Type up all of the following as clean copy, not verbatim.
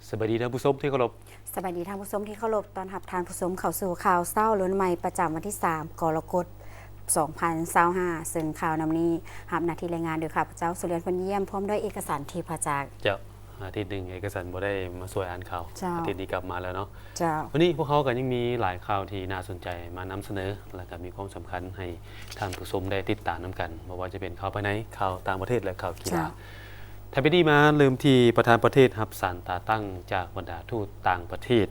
สวัสดีท่านผู้ชมที่เคารพสวัสดีท่านผู้ชมที่เคารพตอนรับทานผู้ชมเข้าสู่ข่าวเศร้าล้นใหม่ประจำวันที่3กรกฎาคม2025ซึ่งข่าวนำนี้รับหน้าที่รายงานโดยข้าพเจ้าสุเรียนพลเยี่ยมพร้อมด้วยเอกสารที่พระจากเจ้าอาทิตย์หนึ่งเอกสารบ่ได้มาสวยอ่านข่าวอาทิตย์นี้กลับมาแล้วเนาะเจ้าวันนี้พวกเขาก็ยังมีหลายข่าวที่น่าสนใจมานำเสนอและก็มีความสำคัญให้ท่านผู้ชมได้ติดตามนํกันบ่ว่าจะเป็นข่าวภายในข่าวต่างประเทศและข่าวกีฬาถ้าไปดีมาลืมที่ประธานประเทศรับสารตาตั้งจากบรรดาทูตต่างประเทศ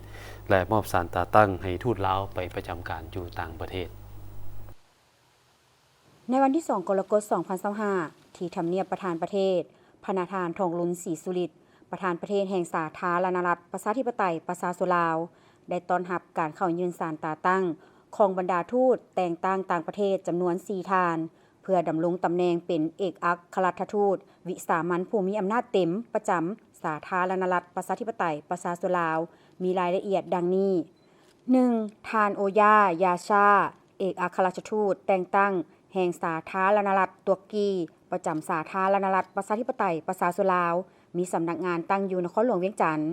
และมอบสารตาตั้งให้ทูตลาวไปประจำการอยู่ต่างประเทศในวันที่2กรกฎาคม2025ที่ทำเนียบประธานประเทศพนาธานทองลุนศรีสุริตประธานประเทศแห่งสาธารณรัฐประชาธิปไตยประชาชนลาวได้ต้อนรับการเข้ายืนสารตาตั้งของบรรดาทูตแต่งตั้งต่างประเทศจำนวน4ทานเพื่อดำรงตำแหน่งเป็นเอกอัครราชทูตวิสามัญผู้มีอำนาจเต็มประจำสาธารณรัฐประชาธิปไตยประชาชนลาวมีรายละเอียดดังนี้ 1. ทานโอยายาชาเอกอัครราชทูตแต่งตั้งแห่งสาธารณรัฐตุรกีประจำสาธารณรัฐประชาธิปไตยประชาชนลาวมีสำนักงานตั้งอยู่นครหลวงเวียงจันทน์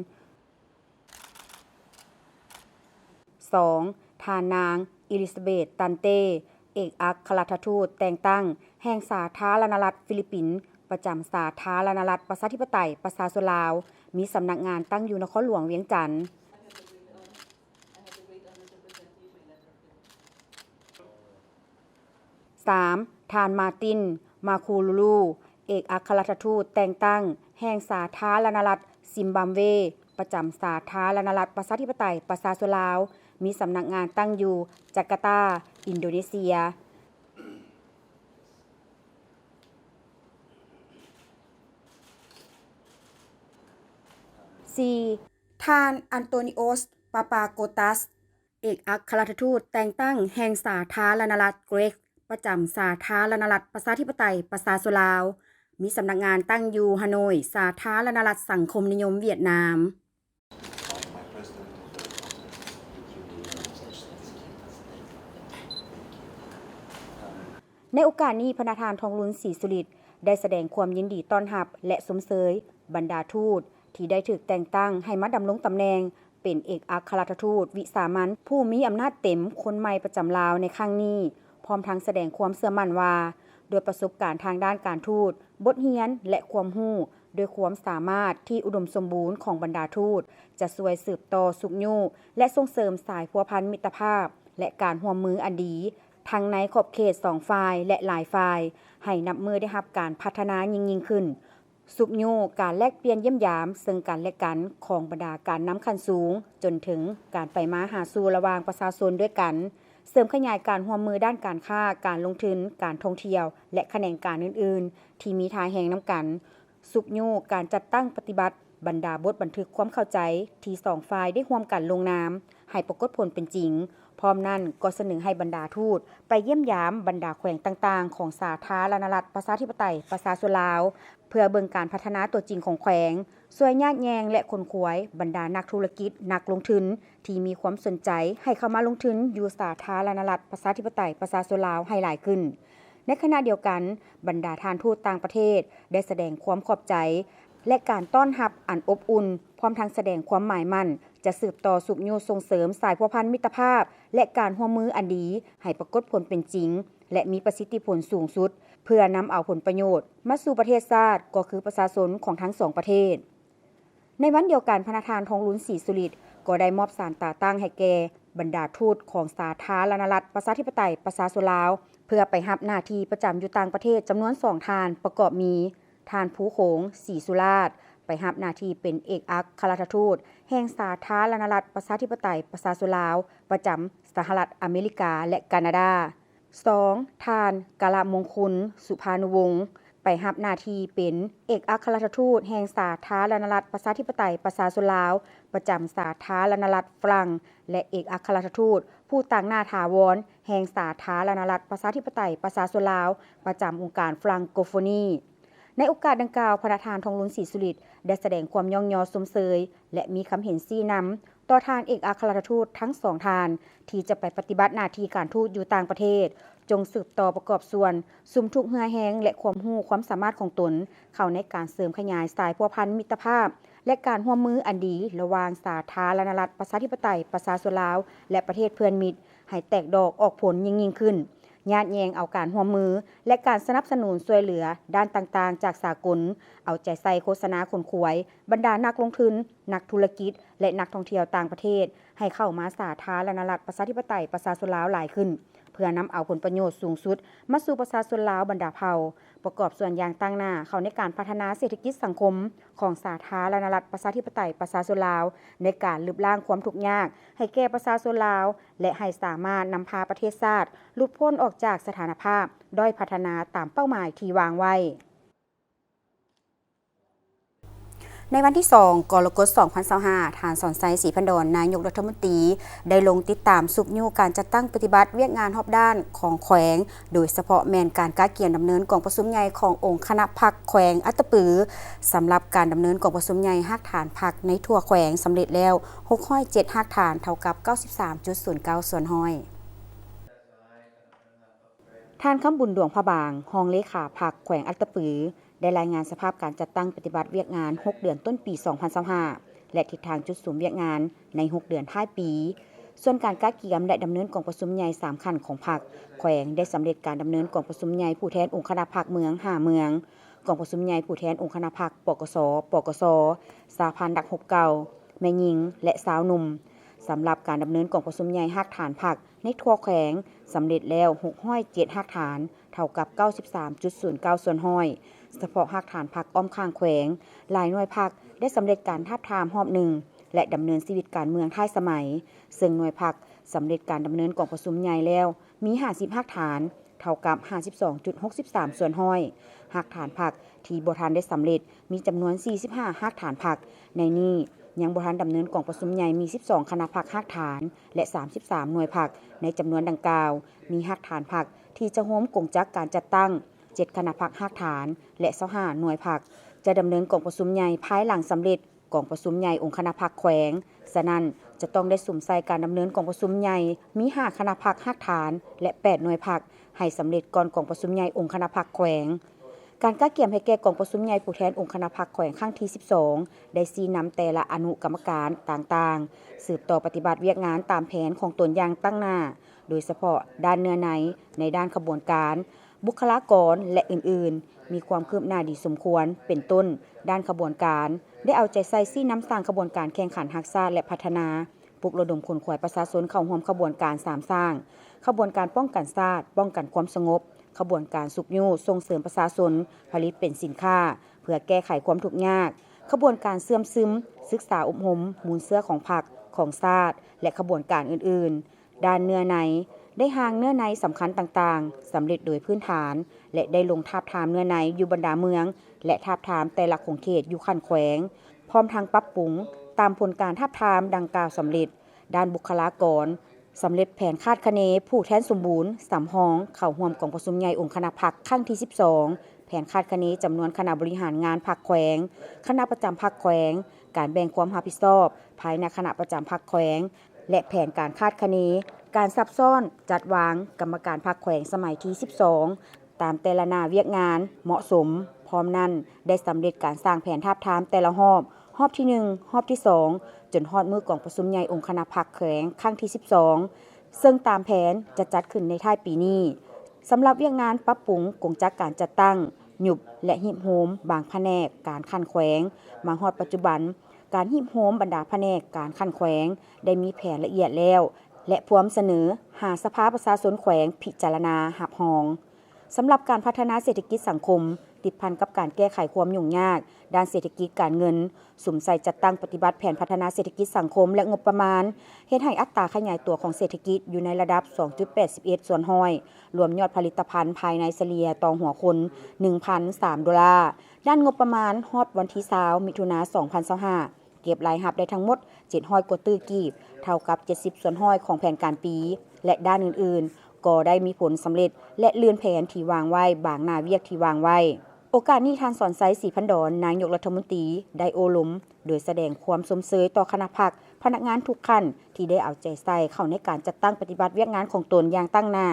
2. ทานนางอิลิซาเบธตันเตเอกอัครราชทูตแต่งตั้งแห่งสาธารณรัฐฟิลิปปินส์ประจำสาธารณรัฐประชาธิปไตยประชาชนลาวมีสำนักงานตั้งอยู่นครหลวงเวียงจันทน์ 3. ทานมาตินมาคูลูลูเอกอัครราชทูตแต่งตั้งแห่งสาธารณรัฐซิมบับเวประจำสาธารณรัฐประชาธิปไตยประชาชนลาวมีสำนักงานตั้งอยู่จาการ์ตาอินโดนีเซีย 4. ทานอันโตนิโอสปาปาโกตัสเอกอัครราชทูตแต่งตั้งแห่งสาธารณรัฐเกรกประจำสาธารณรัฐประชาธิปไตยประชาชนลาวมีสำนักงานตั้งอยู่ฮานอยสาธารณรัฐสังคมนิยมเวียดนามในโอกาสนี้พระประธานทองลุนศรีสุริตได้แสดงความยินดีต้อนรับและสมเสยบรรดาทูตที่ได้ถูกแต่งตั้งให้มาดำรงตำแหน่งเป็นเอกอัครราชทูตวิสามัญผู้มีอำนาจเต็มคนใหม่ประจำลาวในครั้งนี้พร้อมทั้งแสดงความเชื่อมั่นว่าโดยประสบการณ์ทางด้านการทูตบทเรียนและความรู้โดยความสามารถที่อุดมสมบูรณ์ของบรรดาทูตจะช่วยสืบต่อสุขอยู่และส่งเสริมสายพัวพันมิตรภาพและการร่วมมืออันดีทั้งในขอบเขต2ฝ่ายและหลายฝ่ายให้นับมือได้รับการพัฒนายิ่งขึ้นสุขอยู่การแลกเปลี่ยนเยี่ยมยามซึ่งกันและกันของบรรดาการนำขั้นสูงจนถึงการไปมาหาสู่ระหว่างประชาชนด้วยกันเสริมขยายการร่วมมือด้านการค้าการลงทุนการท่องเที่ยวและแขนงการอื่นๆที่มีทายแห่งน้ำกันสุขอยู่การจัดตั้งปฏิบัติบรรดาบทบันทึกความเข้าใจที่2ฝ่ายได้ร่วมกันลงนามให้ปรากฏผลเป็นจริงพร้อมนั้นก็เสนอให้บรรดาทูตไปเยี่ยมยามบรรดาแขวงต่างๆของสาธารณรัฐประชาธิปไตยประชาชนลาวเพื่อเบิ่งการพัฒนาตัวจริงของแขวงช่วยญาติแยงและคนขวยบรรดานักธุรกิจนักลงทุนที่มีความสนใจให้เข้ามาลงทุนอยู่สาธารณรัฐประชาธิปไตยประชาชนลาวให้หลายขึ้นในขณะเดียวกันบรรดาทานทูตต่างประเทศได้แสดงความขอบใจและการต้อนรับอันอบอุ่นพร้อมทั้งแสดงความหมายมั่นจะสืบต่อสุขอยู่ส่งเสริมสายพัวพันมิตรภาพและการร่วมมืออันดีให้ปรากฏผลเป็นจริงและมีประสิทธิผลสูงสุดเพื่อนำเอาผลประโยชน์มาสู่ประเทศชาติก็คือประชาชนของทั้ง2ประเทศในวันเดียวกันพระประธานทองลุนศรีสุริตก็ได้มอบสารตาตั้งให้แก่บรรดาทูตของสาธารณรัฐประชาธิปไตยประชาชนลาวเพื่อไปรับหน้าที่ประจำอยู่ต่างประเทศจำนวน2ทานประกอบมีทานภูโขงศรีสุราษฎร์ไปรับหน้าที่เป็นเอกอัครราชทูตแห่งสาธารณรัฐประชาธิปไตยประชาชนลาวประจำสหรัฐอเมริกาและแคนาดา 2. ทานกาลมงคลสุภานุวงศ์ไปรับหน้าที่เป็นเอกอัครราชทูตแห่งสาธารณรัฐประชาธิปไตยประชาชนลาวประจำสาธารณรัฐฝรั่งและเอกอัครราชทูตผู้ต่างหน้าถาวรแห่งสาธารณรัฐประชาธิปไตยประชาชนลาวประจำองค์การฟรังโกโฟนีในโอกาสดังกล่าวพระประธานทองลุนศรีสุริตได้แสดงความย่องยอสมเสยและมีคำเห็นชี้นำต่อทานเอกอัครราชทูตทั้ง2ทานที่จะไปปฏิบัติหน้าที่การทูตอยู่ต่างประเทศจงสืบต่อประกอบส่วนสุมทุกเหือแห้งและความรู้ความสามารถของตนเข้าในการเสริมขยายสายพัวพันมิตรภาพ และการร่วมมืออันดีระหว่างสาธารณรัฐประชาธิปไตยประชาชนลาวและประเทศเพื่อนมิตรให้แตกดอกออกผลยิ่งขึ้นญาติแยงเอาการร่วมมือและการสนับสนุนช่วยเหลือด้านต่างๆจากสากลเอาใจใส่โฆษณาขนขวยบรรดานักลงทุนนักธุรกิจและนักท่องเที่ยวต่างประเทศให้เข้ามาสาธารณรัฐประชาธิปไตยประชาชนลาวหลายขึ้นเพื่อนำเอาผลประโยชน์สูงสุดมาสู่ประชาชนลาวบรรดาเผ่าประกอบส่วนอย่างตั้งหน้าเข้าในการพัฒนาเศรษฐกิจสังคมของสาธารณรัฐประชาธิปไตยประชาชนลาวในการลบล้างความทุกข์ยากให้แก่ประชาชนลาวและให้สามารถนำพาประเทศชาติหลุดพ้นออกจากสถานภาพด้อยพัฒนาตามเป้าหมายที่วางไว้ในวันที่ 2 กรกฎาคม 2025 ทานสอนไซศรีพันดรนายกรัฐมนตรีได้ลงติดตามสุกยู่การจัดตั้งปฏิบัติเวียกงานรอบด้านของแขวงโดยเฉพาะแมนการก้าเกียรดำเนินกองประชุมใหญ่ขององค์คณะพรรคแขวงอัตตปือสำหรับการดำเนินกองประชุมใหญ่ฮักฐานพรรคในทั่วแขวงสำเร็จแล้ว607ฮักฐานเท่ากับ 93.09 ส่วนห้อยท่านคำบุญดวงพระบางรองเลขาพรรคแขวงอัตตปือได้รายงานสภาพการจัดตั้งปฏิบัติเวียกงาน6เดือนต้นปี 2025 และทิศทางจุดสูงเวียกงานใน6เดือนท้ายปี ส่วนการก้าเกียมและดำเนินกองประชุมใหญ่3ขั้นของพรรคแขวงได้สำเร็จการดำเนินกองประชุมใหญ่ผู้แทนองค์คณะพรรคเมือง5เมืองกองประชุมใหญ่ผู้แทนองค์คณะพรรคปกสสาพันธ์ดักหบเก่าแม่หญิงและสาวหนุ่มสำหรับการดำเนินกองประชุมใหญ่ฮักฐานพรรคในทั่วแขวงสำเร็จแล้ว607ฮักฐานเท่ากับ 93.09 ส่วนห้อยเฉพาะฮักฐานพรรคอ้อมข้างแขวงหลายหน่วยพรรคได้สำเร็จการทาบทามรอบหนึ่งและดำเนินชีวิตการเมืองท้ายสมัยซึ่งหน่วยพรรคสำเร็จการดำเนินกองประชุมใหญ่แล้วมี50ฮักฐานเท่ากับ 52.63 ส่วนห้อยฮักฐานพรรคที่บ่ทันได้สำเร็จมีจำนวน45ฮักฐานพรรคในนี้ยังบ่ทันดำเนินกองประชุมใหญ่มี12คณะพรรคฮักฐานและ33หน่วยพรรคในจำนวนดังกล่าวมีฮักฐานพรรคที่จะร่วมกงจักการจัดตั้ง7คณะพรรคฮักฐานและ25หน่วยพรรคจะดำเนินกองประชุมใหญ่ภายหลังสำเร็จกองประชุมใหญ่องค์คณะพรรคแขวงฉะนั้นจะต้องได้สุ่มใส่การดำเนินกองประชุมใหญ่มี5คณะพรรคฮักฐานและ8หน่วยพรรคให้สำเร็จก่อนกองประชุมใหญ่องค์คณะพรรคแขวงการก้าเกียมให้แก่กองประชุมใหญ่ผู้แทนองค์คณะพรรคแขวงครั้งที่12ได้ชี้นำแต่ละอนุกรรมการต่างๆสืบต่อปฏิบัติเวียกงานตามแผนของตนอย่างตั้งหน้าโดยเฉพาะด้านเนื้อในด้านขบวนการบุคลากรและอื่นๆมีความคืบหน้าดีสมควรเป็นต้นด้านขบวนการได้เอาใจใส่ชี้นำสร้างขบวนการแข่งขันรักษาและพัฒนาปลุกระดมขนขวายประชาชนเข้าร่วมขบวนการ3สร้างขบวนการป้องกันชาติป้องกันความสงบขบวนการสุกยู่ส่งเสริมประชาชนผลิตเป็นสินค้าเพื่อแก้ไขความทุกข์ยากขบวนการเสื่อมซึมศึกษาอบรมมูลเสื้อของพรรคของชาติและขบวนการอื่นๆด้านเนื้อในได้หางเนื้อในสำคัญต่างๆสำเร็จโดยพื้นฐานและได้ลงทาบทามเนื้อในอยู่บรรดาเมืองและทาบทามแต่ละของเขตอยู่ขั้นแขวงพร้อมทางปรับปรุงตามผลการทาบทามดังกล่าวสำเร็จด้านบุคลากรสำเร็จแผนคาดคะเนผู้แทนสมบูรณ์สำห้องเข้าร่วมกองประชุมใหญ่องค์คณะพรรคครั้งที่12แผนคาดคะเนจำนวนคณะบริหารงานพรรคแขวงคณะประจำพรรคแขวงการแบ่งความรับผิดชอบภายในคณะประจำพรรคแขวงและแผนการคาดคะเนการซับซ้อนจัดวางกรรมการพรรคแขวงสมัยที่12ตามแต่ละหน้าเวียกงานเหมาะสมพร้อมนั้นได้สำเร็จการสร้างแผนทาบทามแต่ละรอบที่1รอบที่2จนฮอดมือกองประชุมใหญ่องค์คณะพรรคแขวงครั้งที่12ซึ่งตามแผนจะจัดขึ้นในท้ายปีนี้สำหรับเวียกงานปรับปรุงกงจักการจัดตั้งหยุบและหีบโฮมบางแผนกการคันแขวงมาฮอดปัจจุบันการหีบโฮมบรรดาแผนกการคันแขวงได้มีแผนละเอียดแล้วและพร้อมเสนอหาสภาประชาชนแขวงพิจารณาหับหองสำหรับการพัฒนาเศรษฐกิจสังคมติดพันกับการแก้ไขความยุ่งยากด้านเศรษฐกิจการเงินสุ่มใส่จัดตั้งปฏิบัติแผนพัฒนาเศรษฐกิจสังคมและงบประมาณเฮ็ดให้อัตราขยายตัวของเศรษฐกิจอยู่ในระดับ 2.81 ส่วนห้อยรวมยอดผลิตภัณฑ์ภายในเฉลี่ยต่อหัวคน 1,003 ดอลลาร์ด้านงบประมาณฮอดวันที่20มิถุนายน 2025เก็บรายรับได้ทั้งหมด700 กว่าตื้อกีบเท่ากับ70ส่วนห้อยของแผนการปีและด้านอื่นๆก็ได้มีผลสำเร็จและเลื่อนแผนที่วางไว้บางหน้าเวียกที่วางไว้โอกาสนี้ทานสอนไซศรีพันดรนายกรัฐมนตรีได้โอล้มโดยแสดงความสมเสยต่อคณะพรรคพนักงานทุกขั้นที่ได้เอาใจใส่เข้าในการจัดตั้งปฏิบัติเวียกงานของตนอย่างตั้งหน้า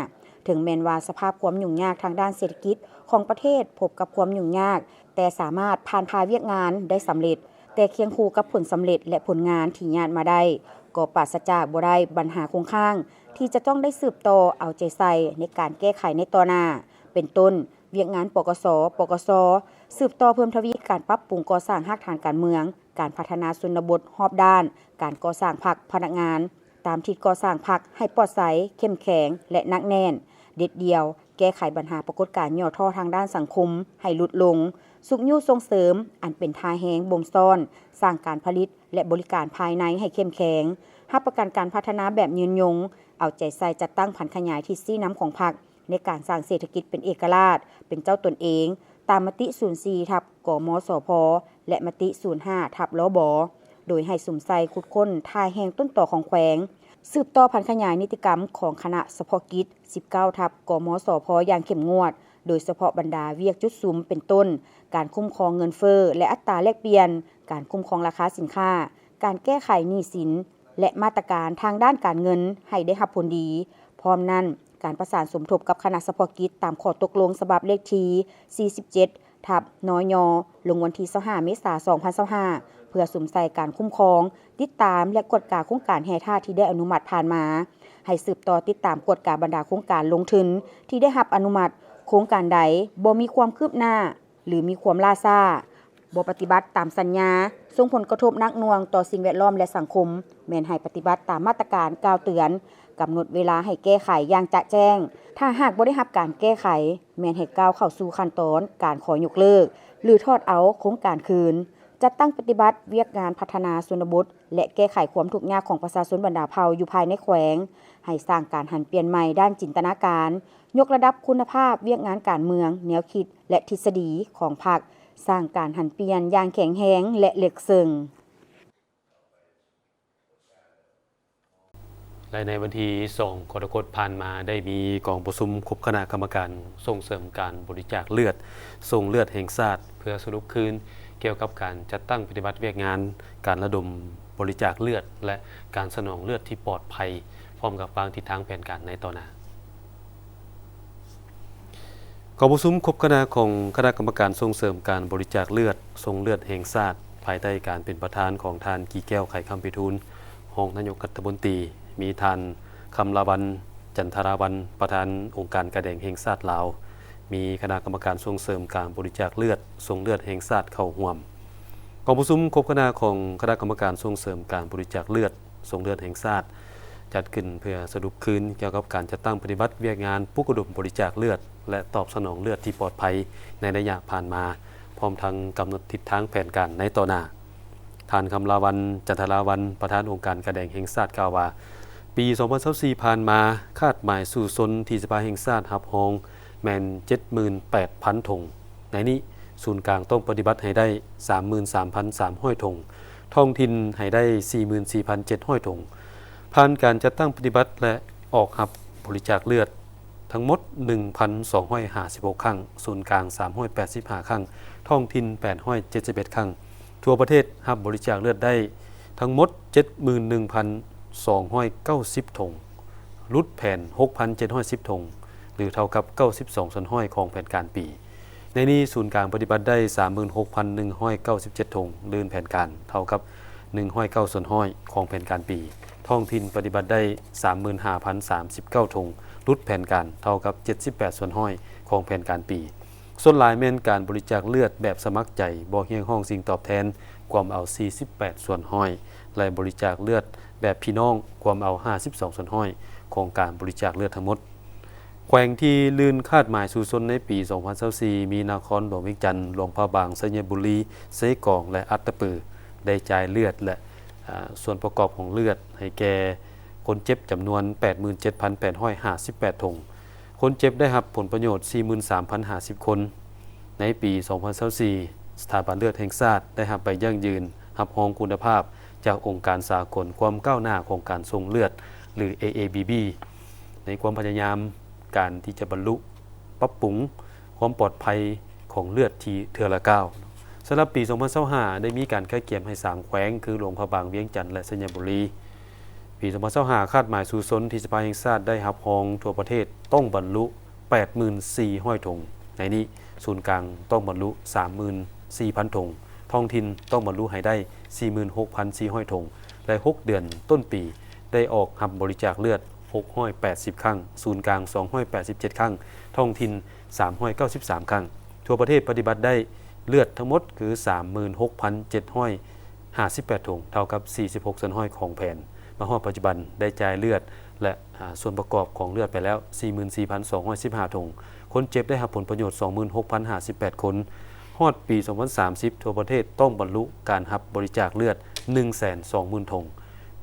ถึงแม้ว่าสภาพความยุ่งยากทางด้านเศรษฐกิจของประเทศพบกับความยุ่งยากแต่สามารถผ่านพาเวียกงานได้สำเร็จ แต่เคียงคู่กับผลสำเร็จและผลงานที่ญาติมาได้ก็ปราศจากบ่ได้ปัญหาคงค้างที่จะต้องได้สืบต่อเอาใจใส่ในการแก้ไขในต่อหน้าเป็นต้นเวียกงานปกส.ปกส.สืบต่อเพิ่มทวีการปรับปรุงก่อสร้างรากฐานการเมืองการพัฒนาชนบทรอบด้านการก่อสร้างพรรคพนักงานตามทิศก่อสร้างพรรคให้ปลอดใสเข้มแข็งและหนักแน่นเด็ดเดียวแก้ไขปัญหาปรากฏการณ์ย่อท่อทางด้านสังคมให้ลดลงสุขยู่ส่งเสริมอันเป็นทาแหงบ่มซ่อนสร้างการผลิตและบริการภายในให้เข้มแข็งรับประกันการพัฒนาแบบยืนยงเอาใจใส่จัดตั้งผันขยายที่ซี่น้ำของพรรคในการสร้างเศรษฐกิจเป็นเอกราชเป็นเจ้าตนเองตามมติ 04 ทับกมสพและมติ 05 ทับลบโดยให้สุมไซคุดค้นทายแห่งต้นต่อของแขวงสืบต่อผันขยายนิติกรรมของคณะเฉพาะกิจ 19 ทับกมสพอย่างเข้มงวดโดยเฉพาะบรรดาเวียกจุดซุ้มเป็นต้นการคุ้มครองเงินเฟ้อและอัตราแลกเปลี่ยนการคุ้มครองราคาสินค้าการแก้ไขหนี้สินและมาตรการทางด้านการเงินให้ได้รับผลดีพร้อมนั้นการประสานสมทบกับคณะเฉพาะกิจตามข้อตกลงฉบับเลขที่ 47 ทับนย.ลงวันที่ 25 เมษายน 2025 เพื่อสุมใส่การคุ้มครองติดตามและกวดกาโครงการแห่ท่าที่ได้อนุมัติผ่านมาให้สืบต่อติดตามกวดกาบรรดาโครงการลงทุนที่ได้รับอนุมัติโครงการใดบ่มีความคืบหน้าหรือมีความล่าช้าบ่ปฏิบัติตามสัญญาส่งผลกระทบหนักหน่วงต่อสิ่งแวดล้อมและสังคมแม้นให้ปฏิบัติตามมาตรการกล่าวเตือนกำหนดเวลาให้แก้ไขอย่างจะแจ้งถ้าหากบ่ได้รับการแก้ไขแม้นให้ก้าวเข้าสู่ขั้นตอนการขอยกเลิกหรือทอดเอาโครงการคืนจัดตั้งปฏิบัติเวียกงานพัฒนาชนบทและแก้ไขความทุกข์ยากของประชาชนบรรดาเผ่าอยู่ภายในแขวงให้สร้างการหันเปลี่ยนใหม่ด้านจินตนาการยกระดับคุณภาพเวียกงานการเมืองแนวคิดและทฤษฎีของพรรคสร้างการหันเปลี่ยนอย่างแข็งแรงและลึกซึ้งและในวันที่2กรกฎาคมผ่านมาได้มีกองประชุมคบคณะกรรมการส่งเสริมการบริจาคเลือดส่งเลือดแห่งชาติเพื่อสรุปคืนเกี่ยวกับการจัดตั้งปฏิบัติเวียกงานการระดมบริจาคเลือดและการสนองเลือดที่ปลอดภัยพร้อมกับวางทิศทางแผนการในต่อหน้ากองประชุมคบคณะของคณะกรรมการส่งเสริมการบริจาคเลือดส่งเลือดแห่งชาติภายใต้การเป็นประธานของท่านกีแก้วไข่คำพิทูลรองนายกรัฐมนตรีมีท่านคำลาวันจันทราวันประธานองค์การกระแดงแห่งชาติลาวมีคณะกรรมการส่งเสริมการบริจาคเลือดส่งเลือดแห่งชาติเข้าร่วมกองประชุมคบคณะของคณะกรรมการส่งเสริมการบริจาคเลือดส่งเลือดแห่งชาติจัดขึ้นเพื่อสรุปคืนเกี่ยวกับการจัดตั้งปฏิบัติเวียกงานปลุกระดมบริจาคเลือดและตอบสนองเลือดที่ปลอดภัยในระยะผ่านมาพร้อมทั้งกำหนดทิศทางแผนการในต่อหน้าท่านคำลาวันจันทราวันประธานองค์การกระแดงแห่งชาติกล่าวว่าปี 2024 ผ่านมาคาดหมายสู่ซนที่สภาแห่งชาติรับรองแม่น 78,000 ถุงในนี้ศูนย์กลางต้องปฏิบัติให้ได้ 33,300 ถุงท้องถิ่นให้ได้ 44,700 ถุงผ่านการจัดตั้งปฏิบัติและออกรับบริจาคเลือดทั้งหมด 1,256 ครั้งศูนย์กลาง385ครั้งท้องถิ่น871ครั้งทั่วประเทศรับบริจาคเลือดได้ทั้งหมด 71,290 ถุงรุดแผ่น 6,710 ถุงหรือเท่ากับ92ส่วนห้อยของแผนการปีในนี้ศูนย์กลางปฏิบัติได้ 36,197 ถุงลื่นแผนการเท่ากับ109ส่วนห้อยของแผนการปีท้องถิ่นปฏิบัติได้ 35,039 ถุงรุดแผนการเท่ากับ78ส่วนห้อยของแผนการปีส่วนหลายแม่นการบริจาคเลือดแบบสมัครใจบ่เฮียงห้องสิ่งตอบแทนความเอา48ส่วนห้อยและบริจาคเลือดแบบพี่น้องความเอา52ส่วนห้อยของการบริจาคเลือดทั้งหมดแขวงที่ลื่นคาดหมายสู่ซนในปี 2024 มีนครหลวงเวียงจันทร์หลวงพระบางสัญบุรีเสกองและอัตตปือได้จ่ายเลือดและส่วนประกอบของเลือดให้แก่คนเจ็บจำนวน 87,858 ถุงคนเจ็บได้รับผลประโยชน์ 43,050 คนในปี 2024 สถาบันเลือดแห่งชาติได้รับใบยั่งยืนรับรองคุณภาพจากองค์การสากลความก้าวหน้าของการส่งเลือดหรือ AABB ในความพยายามการที่จะบรรลุปรับปรุงความปลอดภัยของเลือดที่เทือละก้าวสำหรับปี 2025 ได้มีการแก้เกี่ยมให้3แขวงคือหลวงพระบางเวียงจันทร์และสัญบุรีปี 2025 คาดหมายสู่ซนที่สภาแห่งชาติได้รับรองทั่วประเทศต้องบรรลุ 84,000 ถุงในนี้ศูนย์กลางต้องบรรลุ 34,000 ถุง ท้องถิ่นต้องบรรลุให้ได้ 46,400 ถงและ6 เดือนต้นปีได้ออกรับบริจาคเลือด680 ครั้งศูนย์กลาง287 ครั้งท้องถิ่น393 ครั้งทั่วประเทศปฏิบัติได้เลือดทั้งหมดคือ 36,758 ถงเท่ากับ 46 ส่วนห้อยของแผ่นมาฮอดปัจจุบันได้จ่ายเลือดและส่วนประกอบของเลือดไปแล้ว 44,215 ถงคนเจ็บได้รับผลประโยชน์ 26,058 คนฮอดปี 2030 ทั่วประเทศต้องบรรลุการรับบริจาคเลือด 120,000 ถง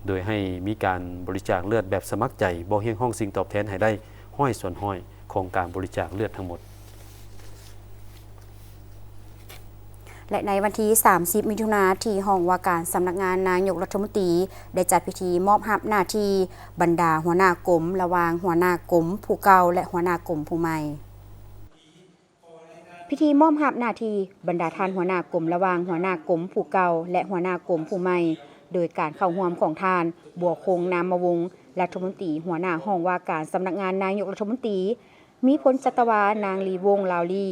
โดยให้มีการบริจาคเลือดแบบสมัครใจบ่เฮียงห้องสิ่งตอบแทนให้ได้ห้อยส่วนห้อยของการบริจาคเลือดทั้งหมดและในวันที่ 30 มิถุนายนที่ห้องว่าการสำนักงานนายกรัฐมนตรีได้จัดพิธีมอบรับหน้าที่บรรดาหัวหน้ากรมระหว่างหัวหน้ากรมผู้เก่าและหัวหน้ากรมผู้ใหม่พิธีมอบรับหน้าที่บรรดาท่านหัวหน้ากรมระหว่างหัวหน้ากรมผู้เก่าและหัวหน้ากรมผู้ใหม่โดยการเข้าร่วมของท่านบัวคงนามวงศ์รัฐมนตรีหัวหน้าห้องว่าการสำนักงานนายกรัฐมนตรีมีพลจัตวานางลีวงศ์ลาวลี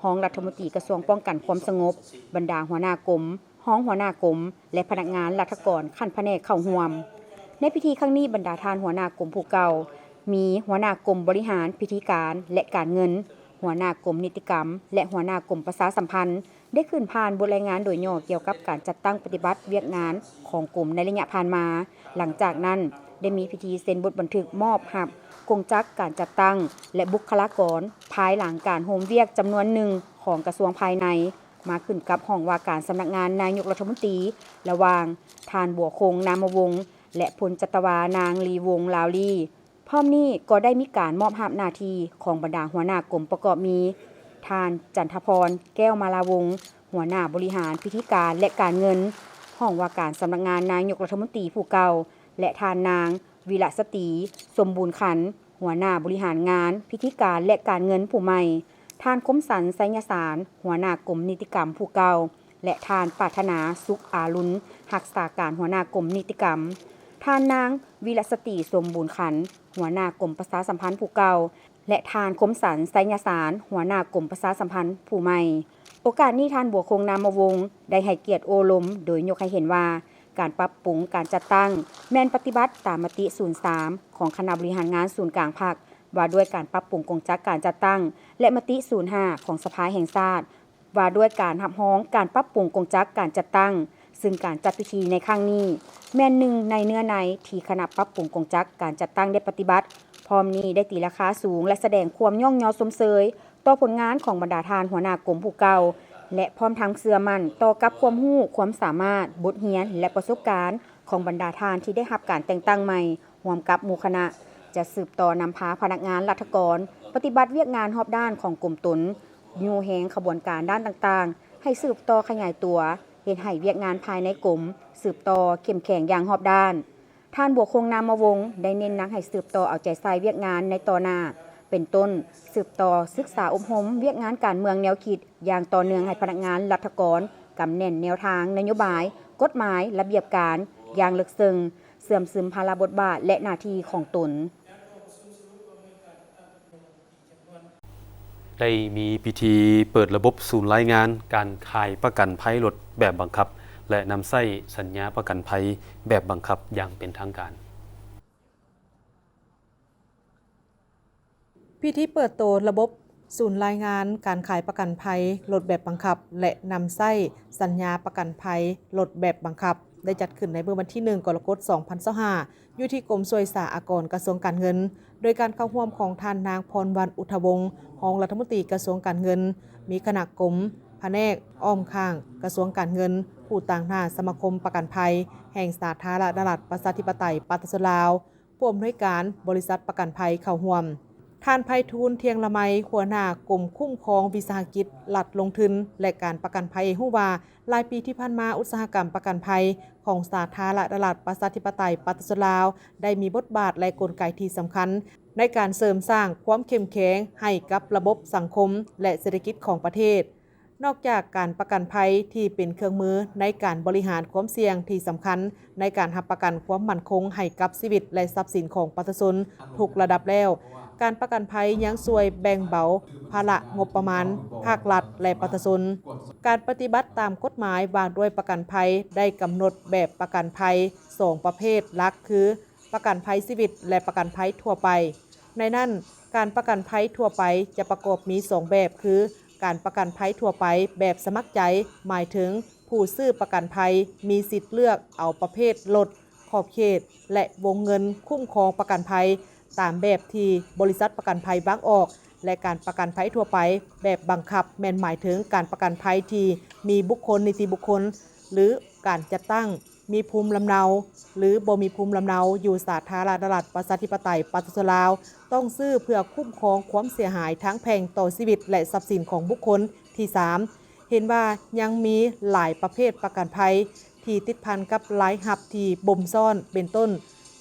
ห้องรัฐมนตรีกระทรวงป้องกันความสงบบรรดาหัวหน้ากรมห้องหัวหน้ากรมและพนักงานราชการขั้นแผนกเข้าร่วมในพิธีครั้งนี้บรรดาท่านหัวหน้ากรมผู้เก่ามีหัวหน้ากรมบริหารพิธีการและการเงินหัวหน้ากรมนิติกรรมและหัวหน้ากรมประชาสัมพันธ์ได้ขึ้นผ่านบทรายงานโดยย่อเกี่ยวกับการจัดตั้งปฏิบัติเวียกงานของกรมในระยะผ่านมาหลังจากนั้นได้มีพิธีเซ็นบทบันทึกมอบรับกงจักการจัดตั้งและบุคลากรภายหลังการโฮมเวียกจำนวนหนึ่งของกระทรวงภายในมาขึ้นกับห้องว่าการสำนักงานนายกรัฐมนตรีระหว่างทานบัวคงนามวงศ์และพลจัตวานางลีวงศ์ลาวลีพร้อมนี้ก็ได้มีการมอบรับหน้าที่ของบรรดาหัวหน้ากรมประกอบมีทานจันทพรแก้วมาลาวงศ์หัวหน้าบริหารพิธีการและการเงินห้องว่าการสำนักงานนายกรัฐมนตรีผู้เก่าและทานนางวิระสตรีสมบูรณ์ขันธ์หัวหน้าบริหารงานพิธีการและการเงินผู้ใหม่ทานคมสันไสยสารหัวหน้ากรมนิติกรรมผู้เก่าและทานปรารถนาสุขอารุณรักษาการหัวหน้ากรมนิติกรรมทานนางวิระสตรีสมบูรณ์ขันธ์หัวหน้ากรมประชาสัมพันธ์ผู้เก่าและทานคมสันไสยสารหัวหน้ากรมประชาสัมพันธ์ผู้ใหม่โอกาสนี้ท่านบัวคงนามวงศ์ได้ให้เกียรติโอลมโดยยกให้เห็นว่าการปรับปรุงการจัดตั้งแม่นปฏิบัติตามมติ 03 ของคณะบริหารงานศูนย์กลางภาคว่าด้วยการปรับปรุงกงจักการจัดตั้งและมติ 05 ของสภาแห่งชาติว่าด้วยการรับร้องการปรับปรุงกงจักการจัดตั้งซึ่งการจัดพิธีในครั้งนี้แม่นหนึ่งในเนื้อในที่คณะปรับปรุงกงจักการจัดตั้งได้ปฏิบัติพร้อมนี้ได้ตีราคาสูงและแสดงความย่องยอสมเสยต่อผลงานของบรรดาทานหัวหน้ากรมผู้เก่าและพร้อมทั้งเชื่อมั่นต่อกับความรู้ความสามารถบทเรียนและประสบการณ์ของบรรดาทานที่ได้รับการแต่งตั้งใหม่ร่วมกับหมู่คณะจะสืบต่อนำพาพนักงานราชการปฏิบัติเวียกงานรอบด้านของกรมตนยูแหงขบวนการด้านต่างๆให้สืบต่อขยายตัวเฮ็ดให้เวียกงานภายในกรมสืบต่อเข้มแข็งอย่างรอบด้านท่านบัวคงนามวงศ์ได้เน้นหนักให้สืบต่อเอาใจใส่เวียกงานในต่อหน้าเป็นต้นสืบต่อศึกษาอบรมเวียกงานการเมืองแนวคิดอย่างต่อเนื่องให้พนักงานราชการกำแน่นแนวทางนโยบายกฎหมายระเบียบการอย่างลึกซึ้งเสื่อมซึมภาระบทบาทและหน้าที่ของตนได้มีพิธีเปิดระบบศูนย์รายงานการขายประกันภัยรถแบบบังคับและนำใช้สัญญาประกันภัยแบบบังคับอย่างเป็นทางการพิธีเปิดตัวระบบศูนย์รายงานการขายประกันภัยรถแบบบังคับและนำใช้สัญญาประกันภัยรถแบบบังคับได้จัดขึ้นในเมื่อวันที่ 1 กรกฎาคม 2025 อยู่ที่กรมสวยสาอากรกระทรวงการเงินโดยการเข้าร่วมของท่านนางพรวรรณอุทธวงศ์รองรัฐมนตรีกระทรวงการเงินมีคณะกรมแผนกอ้อมข้างกระทรวงการเงินผู้ต่างหน้าสมาคมประกันภัยแห่งสาธารณรัฐประชาธิปไตยปาตสลาวผู้อำนวยการบริษัทประกันภัยเข้าร่วมท่านไพฑูรย์เทียงละไมหัวหน้ากรมคุ้มครองวิสาหกิจรัฐลงทุนและการประกันภัยฮู้ว่าหลายปีที่ผ่านมาอุตสาหกรรมประกันภัยของสาธารณรัฐประชาธิปไตยปาตสลาวได้มีบทบาทและกลไกที่สำคัญในการเสริมสร้างความเข้มแข็งให้กับระบบสังคมและเศรษฐกิจของประเทศนอกจากการประกันภัยที่เป็นเครื่องมือในการบริหารความเสี่ยงที่สำคัญในการรับประกันความมั่นคงให้กับชีวิตและทรัพย์สินของประชาชนทุกระดับแล้ว การประกันภัยยังช่วยแบ่งเบาภาระงบประมาณภาครัฐและประชาชนการปฏิบัติตามกฎหมายว่าด้วยประกันภัยได้กำหนดแบบประกันภัย2ประเภทหลักคือประกันภัยชีวิตและประกันภัยทั่วไปในนั้นการประกันภัยทั่วไปจะประกอบมี2แบบคือการประกันภัยทั่วไปแบบสมัครใจหมายถึงผู้ซื้อประกันภัยมีสิทธิ์เลือกเอาประเภทลดขอบเขตและวงเงินคุ้มครองประกันภัยตามแบบที่บริษัทประกันภัยบางออกและการประกันภัยทั่วไปแบบบังคับแม่นหมายถึงการประกันภัยที่มีบุคคลนิติบุคคลหรือการจัดตั้งมีภูมิลำเนาหรือบ่มีภูมิลำเนาอยู่สาธารณรัฐประชาธิปไตยประชาชนลาวต้องซื้อเพื่อคุ้มครองความเสียหายทั้งแพ่งต่อชีวิตและทรัพย์สินของบุคคลที่3เห็นว่ายังมีหลายประเภทประกันภัยที่ติดพันกับหลายหับที่บ่มซ่อนเป็นต้น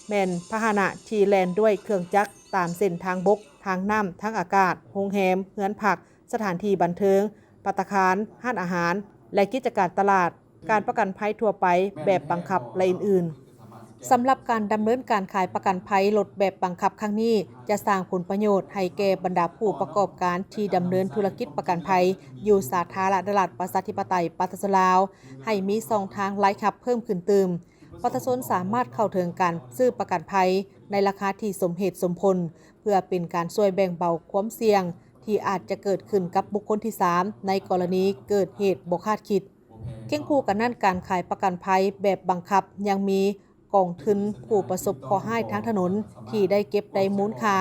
แม่นพาหนะที่แล่นด้วยเครื่องจักรตามเส้นทางบกทางน้ำทางอากาศโรงแรมเรือนพักสถานที่บันเทิงภัตตาคารร้านอาหารและกิจการตลาดการประกันภัยทั่วไปแบบบังคับและอื่นๆสำหรับการดำเนินการขายประกันภัยลดแบบบังคับครั้งนี้จะสร้างผลประโยชน์ให้แก่บรรดาผู้ประกอบการที่ดำเนินธุรกิจประกันภัยอยู่สาธารณรัฐประชาธิปไตยประชาชนลาวให้มีช่องทางหลายขับเพิ่มขึ้นเติมประชาชนสามารถเข้าถึงการซื้อประกันภัยในราคาที่สมเหตุสมผลเพื่อเป็นการช่วยแบ่งเบาความเสี่ยงที่อาจจะเกิดขึ้นกับบุคคลที่3ในกรณีเกิดเหตุบ่คาดคิดเคียงคู่กันนั้นการขายประกันภัยแบบบังคับยังมีกองทุนผู้ประสบข้อร้ายทางถนนที่ได้เก็บได้มูลค่า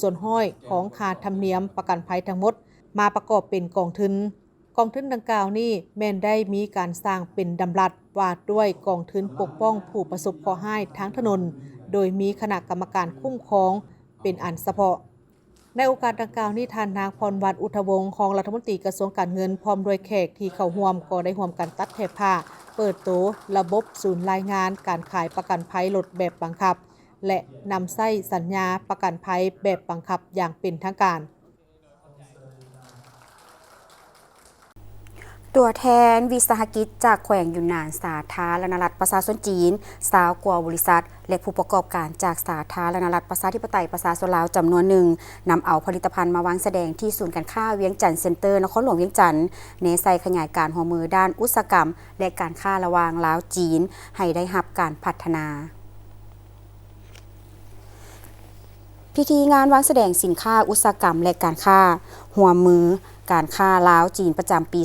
1/100ของค่าธรรมเนียมประกันภัยทั้งหมดมาประกอบเป็นกองทุนดังกล่าวนี้แม้นได้มีการสร้างเป็นดำรัสว่าด้วยกองทุนปกป้องผู้ประสบข้อร้ายทางถนนโดยมีคณะกรรมการคุ้มครองเป็นอันเฉพาะในโอกาสดังกล่าวนี้ท่านนางพรวรรณอุทธวงศ์รองรัฐมนตรีกระทรวงการเงินพร้อมด้วยแขกที่เข้าร่วมก็ได้ร่วมกันตัดแถบผ้าเปิดโตระบบศูนย์รายงานการขายประกันภัยลดแบบบังคับและนำใช้สัญญาประกันภัยแบบบังคับอย่างเป็นทางการตัวแทนวิสาหกิจจากแขวงยุนนานสาธารณรัฐประชาชนจีน20 กว่าบริษัทและผู้ประกอบการจากสาธารณรัฐประชาธิปไตยประชาชนลาวจำนวนหนึ่งนำเอาผลิตภัณฑ์มาวางแสดงที่ศูนย์การค้าเวียงจันทน์เซ็นเตอร์นครหลวงเวียงจันทน์เน้นใส่ขยายการหัวมือด้านอุตสาหกรรมและการค้าระหว่างลาวจีนให้ได้รับการพัฒนาพิธีงานวางแสดงสินค้าอุตสาหกรรมและการค้าหัวมือการค้าลาวจีนประจำปี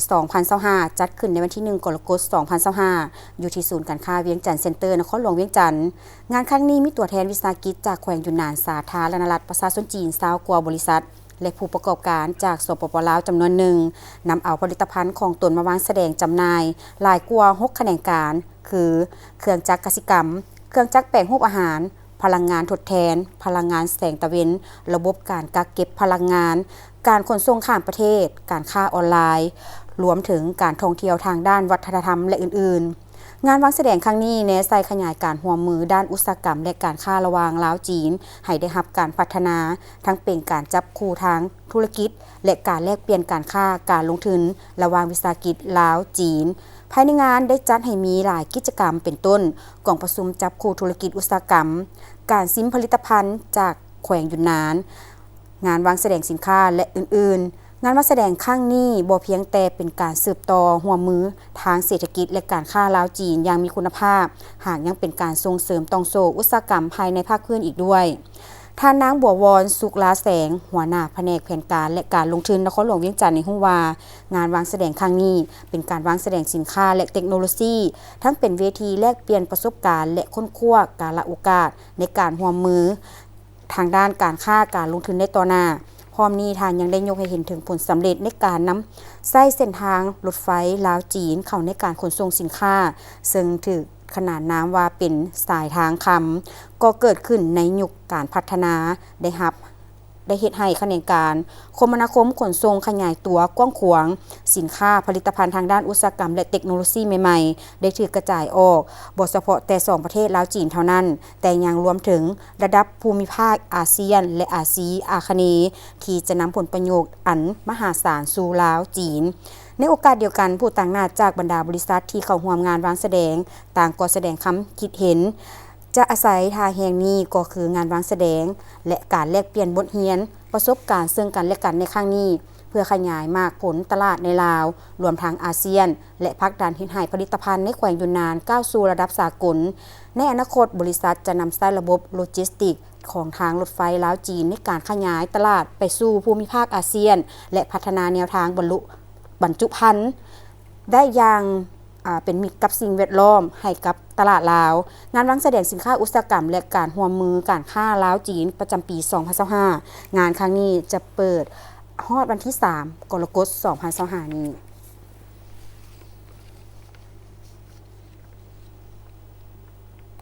2025 จัดขึ้นในวันที่ 1 กรกฎาคม 2025 อยู่ที่ศูนย์การค้าเวียงจันทน์เซ็นเตอร์นครหลวงเวียงจันทน์งานครั้งนี้มีตัวแทนวิสาหกิจจากแขวงยุนนานสาธารณรัฐประชาชนจีน20 กว่าบริษัทและผู้ประกอบการจากสปป.ลาวจำนวนหนึ่งนำเอาผลิตภัณฑ์ของตนมาวางแสดงจำหน่ายหลายกว่า6แขนงการคือเครื่องจักรกสิกรรมเครื่องจักรแปลงรูปอาหารพลังงานทดแทนพลังงานแสงตะเวนระบบการกักเก็บพลังงานการขนส่งข้ามประเทศการค้าออนไลน์รวมถึงการท่องเที่ยวทางด้านวัฒนธรรมและอื่นๆงานวางแสดงครั้งนี้แนใส่ขยายการร่วมมือด้านอุตสาหกรรมและการค้าระหว่างลาวจีนให้ได้รับการพัฒนาทั้งเป็นการจับคู่ทางธุรกิจและการแลกเปลี่ยนการค้าการลงทุนระหว่างวิสาหกิจลาวจีนภายในงานได้จัดให้มีหลายกิจกรรมเป็นต้นกล่องประชุมจับคู่ธุรกิจอุตสาหกรรมการซิมผลิตภัณฑ์จากแขวงยุนนานงานวางแสดงสินค้าและอื่นๆงานวางแสดงครั้งนี้บ่เพียงแต่เป็นการสืบต่อหัวมือทางเศรษฐกิจและการค้าลาวจีนอย่างมีคุณภาพหากยังเป็นการส่งเสริมตองโซอุตสาหกรรมภายในภาคพื้นอีกด้วยท่านนางบัววรสุกลาแสงหัวหน้าแผนกแผนการและการลงทุนนครหลวงเวียงจันทน์ในฮู้ว่างานวางแสดงครั้งนี้เป็นการวางแสดงสินค้าและเทคโนโลยีทั้งเป็นเวทีแลกเปลี่ยนประสบการณ์และค้นคว้าการละโอกาสในการร่วมมือทางด้านการค้าการลงทุนในต่อหน้าพร้อมนี้ทางยังได้ยกให้เห็นถึงผลสำเร็จในการนำใช้เส้นทางรถไฟลาวจีนเข้าในการขนส่งสินค้าซึ่งถือขนานนามว่าเป็นสายทางคำก็เกิดขึ้นในยุคการพัฒนาได้เฮ็ดให้ขณะการคมนาคมขนส่งขยายตัวกว้างขวางสินค้าผลิตภัณฑ์ทางด้านอุตสาหกรรมและเทคโนโลยีใหม่ๆได้ถูกกระจายออกบ่เฉพาะแต่2ประเทศลาวจีนเท่านั้นแต่ยังรวมถึงระดับภูมิภาคอาเซียนและอาซีอาคเนย์ที่จะนำผลประโยชน์อันมหาศาลสู่ลาวจีนในโอกาสเดียวกันผู้ต่างหน้าจากบรรดาบริษัทที่เข้าร่วมงานวางแสดงต่างก็แสดงความคิดเห็น จะอาศัยท่าแห่งนี้ก็คืองานวางแสดงและการแลกเปลี่ยนบทเรียนประสบการณ์ซึ่งกันและกันในครั้งนี้เพื่อขยายมากผลตลาดในลาวรวมทั้งอาเซียนและผลักดันให้ผลิตภัณฑ์ในแขวงยูนนานก้าวสู่ระดับสากลในอนาคตบริษัทจะนำใช้ระบบโลจิสติกของทางรถไฟลาวจีนในการขยายตลาดไปสู่ภูมิภาคอาเซียนและพัฒนาแนวทางบรรจุภัณฑ์ได้อย่างเป็นมิตรกับสิ่งแวดล้อมให้กับตลาดลาวงานวางแสดงสินค้าอุตสาหกรรมและการร่วมมือการค้าลาวจีนประจำปี 2025 งานครั้งนี้จะเปิดฮอดวันที่ 3 กรกฎาคม 2025 นี้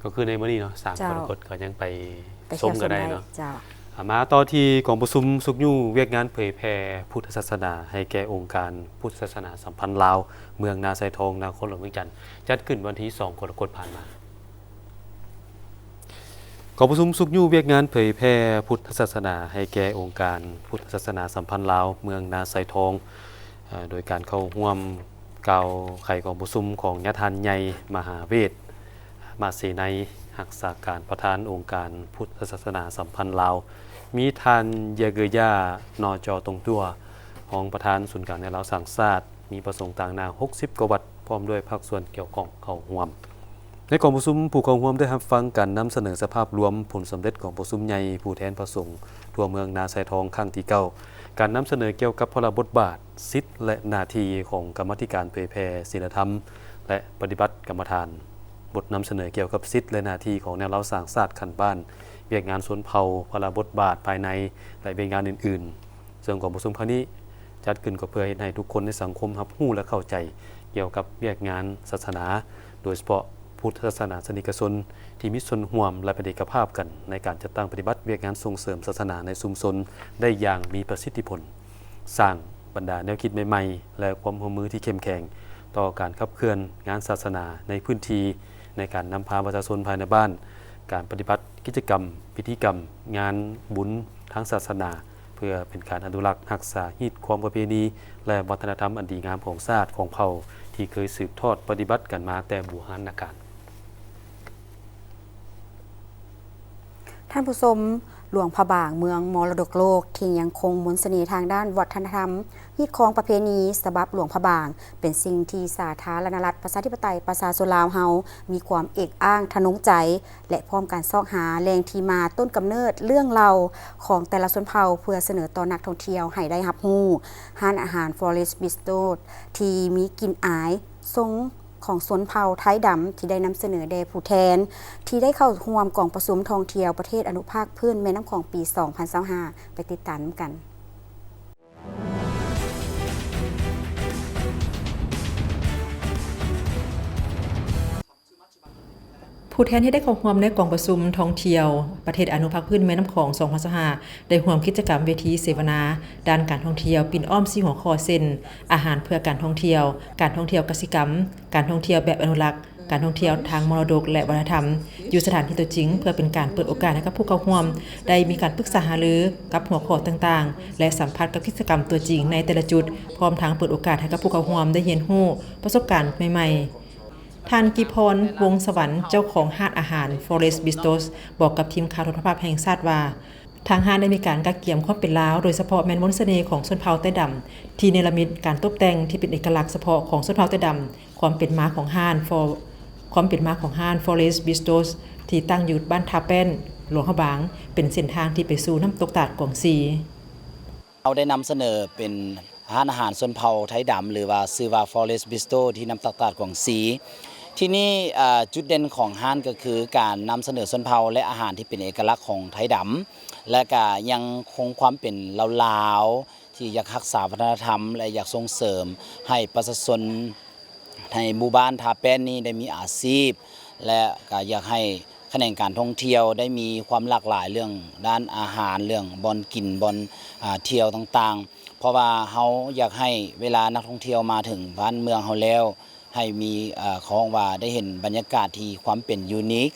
ก็คือในมื้อนี้เนาะ3กรกฎาคมก็ยังไปชมกันได้เนาะมาต่อที่กองประชุมสุขยู่เวียกงานเผยแพร่พุทธศาสนาให้แก่องค์การพุทธศาสนาสัมพันธ์ลาวเมืองนาไซทองนครหลวงเวียงจันทน์จัดขึ้นวันที่2กรกฎาคมผ่านมากองประชุมสุขยู่เวียกงานเผยแพร่พุทธศาสนาให้แก่องค์การพุทธศาสนาสัมพันธ์ลาวเมืองนาไซทองโดยการเข้าร่วมกล่าวไขกองประชุมของญาทานใหญ่มหาเวทมาเสนัยรักษาการประธานองค์การพุทธศาสนาสัมพันธ์ลาวมีทานเยเกย่านอจอตรงตัวของประธานศูนย์กลางในลาวสังชาติมีประสงค์ต่างนา60กว่าวัดพร้อมด้วยภาคส่วนเกี่ยวข้องเข้าร่วมในกองประชุมผู้เข้าร่วมได้รับฟังการนำเสนอสภาพรวมผลสำเร็จของประชุมใหญ่ผู้แทนพระสงฆ์ทั่วเมืองนาไซทองครั้งที่9การนำเสนอเกี่ยวกับพระบทบาทสิทธิและหน้าที่ของกรรมาธิการเผยแพร่ศีลธรรมและปฏิบัติกรรมฐานบทนำเสนอเกี่ยวกับสิทธิและหน้าที่ของแนวเล่าสร้างศาสตร์ขันบ้านเวียกงานสวนเผาพระบทบาทภายในและเวียกงานอื่นๆซึ่งกองประชุมครั้งนี้จัดขึ้นก็เพื่อให้ทุกคนในสังคมรับรู้และเข้าใจเกี่ยวกับเวียกงานศาสนาโดยเฉพาะพุทธศาสนาสนิกชนที่มีส่วนร่วมและเป็นเอกภาพกันในการจัดตั้งปฏิบัติเวียกงานส่งเสริมศาสนาในชุมชนได้อย่างมีประสิทธิผลสร้างบรรดาแนวคิดใหม่ๆและความร่วมมือที่เข้มแข็งต่อการขับเคลื่อนงานศาสนาในพื้นที่ในการนำพาประชาชนภายในบ้านการปฏิบัติกิจกรรมพิธีกรรมงานบุญทางศาสนาเพื่อเป็นการอนุรักษ์รักษาฮีตความประเพณีและวัฒนธรรมอันดีงามของชาติของเผ่าที่เคยสืบทอดปฏิบัติกันมาแต่โบราณกาลท่านผู้ชมหลวงพระบางเมืองมรดกโลกที่ยังคงมนต์เสน่ห์ทางด้านวัฒนธรรมฮีตของประเพณีสบับหลวงพระบางเป็นสิ่งที่สาธารณรัฐประชาธิปไตยประชาชนลาวเฮามีความเอกอ้างทะนงใจและพร้อมการซอกหาแรงที่มาต้นกำเนิดเรื่องเล่าของแต่ละชนเผ่าเพื่อเสนอต่อนักท่องเที่ยวให้ได้รับรู้ร้านอาหาร Forest Bistro ที่มีกลิ่นอายทรงของชนเผ่าไทยดำที่ได้นำเสนอแด่ผู้แทนที่ได้เข้าร่วมกองประชุมท่องเที่ยวประเทศอนุภาคพื้นแม่น้ำของปี 2025 ไปติดตามกันผู้แทนที่ได้เข้าร่วมในกองประชุมท่องเที่ยวประเทศอนุภาคพื้นแม่น้ำของ 2025 ได้ร่วมกิจกรรมเวทีเสวนาด้านการท่องเที่ยวปิ่นอ้อม4หัวข้อเส้นอาหารเพื่อการท่องเที่ยวการท่องเที่ยวกสิกรรมการท่องเที่ยวแบบอนุรักษ์การท่องเที่ยวทางมรดกและวัฒนธรรมอยู่สถานที่ตัวจริงเพื่อเป็นการเปิดโอกาสให้กับผู้เข้าร่วมได้มีการปรึกษาหารือกับหัวข้อต่างๆและสัมผัสกับกิจกรรมตัวจริงในแต่ละจุดพร้อมทั้งเปิดโอกาสให้กับผู้เข้าร่วมได้เรียนรู้ประสบการณ์ใหม่ๆท่านกิพรวงสวรรค์เจ้าของห้านอาหาร Forest Bistro บอกกับทีมข่าวโทรทัศน์แห่งชาติว่าทางห้านได้มีการกักเกี่ยมความเป็นลาวโดยเฉพาะแม่นมนต์เสน่ห์ของชนเผ่าใต้ดำที่เนรมิตการตกแต่งที่เป็นเอกลักษณ์เฉพาะของชนเผ่าใต้ดำความเป็นมาของห้าน Forest Bistro ที่ตั้งอยู่บ้านทาแป้นหลวงพระบางเป็นเส้นทางที่ไปสู่น้ำตกตาดกวางซีเราได้นำเสนอเป็นร้านอาหารชนเผ่าไทยดำหรือว่าชื่อว่า Forest Bistro ที่น้ำตกตาดกวางซีที่นี่จุดเด่นของห้านก็คือการนำเสนอชนเผ่าและอาหารที่เป็นเอกลักษณ์ของไทยดำและก็ยังคงความเป็นลาวๆที่อยากรักษาวัฒนธรรมและอยากส่งเสริมให้ประชาชนในหมู่บ้านทาแป้นนี้ได้มีอาชีพและก็อยากให้แขนงการท่องเที่ยวได้มีความหลากหลายเรื่องด้านอาหารเรื่องบอนกินบอนเที่ยวต่างๆเพราะว่าเฮาอยากให้เวลานักท่องเที่ยวมาถึงบ้านเมืองเฮาแล้วให้มีของว่าได้เห็นบรรยากาศที่ความเป็นยูนิค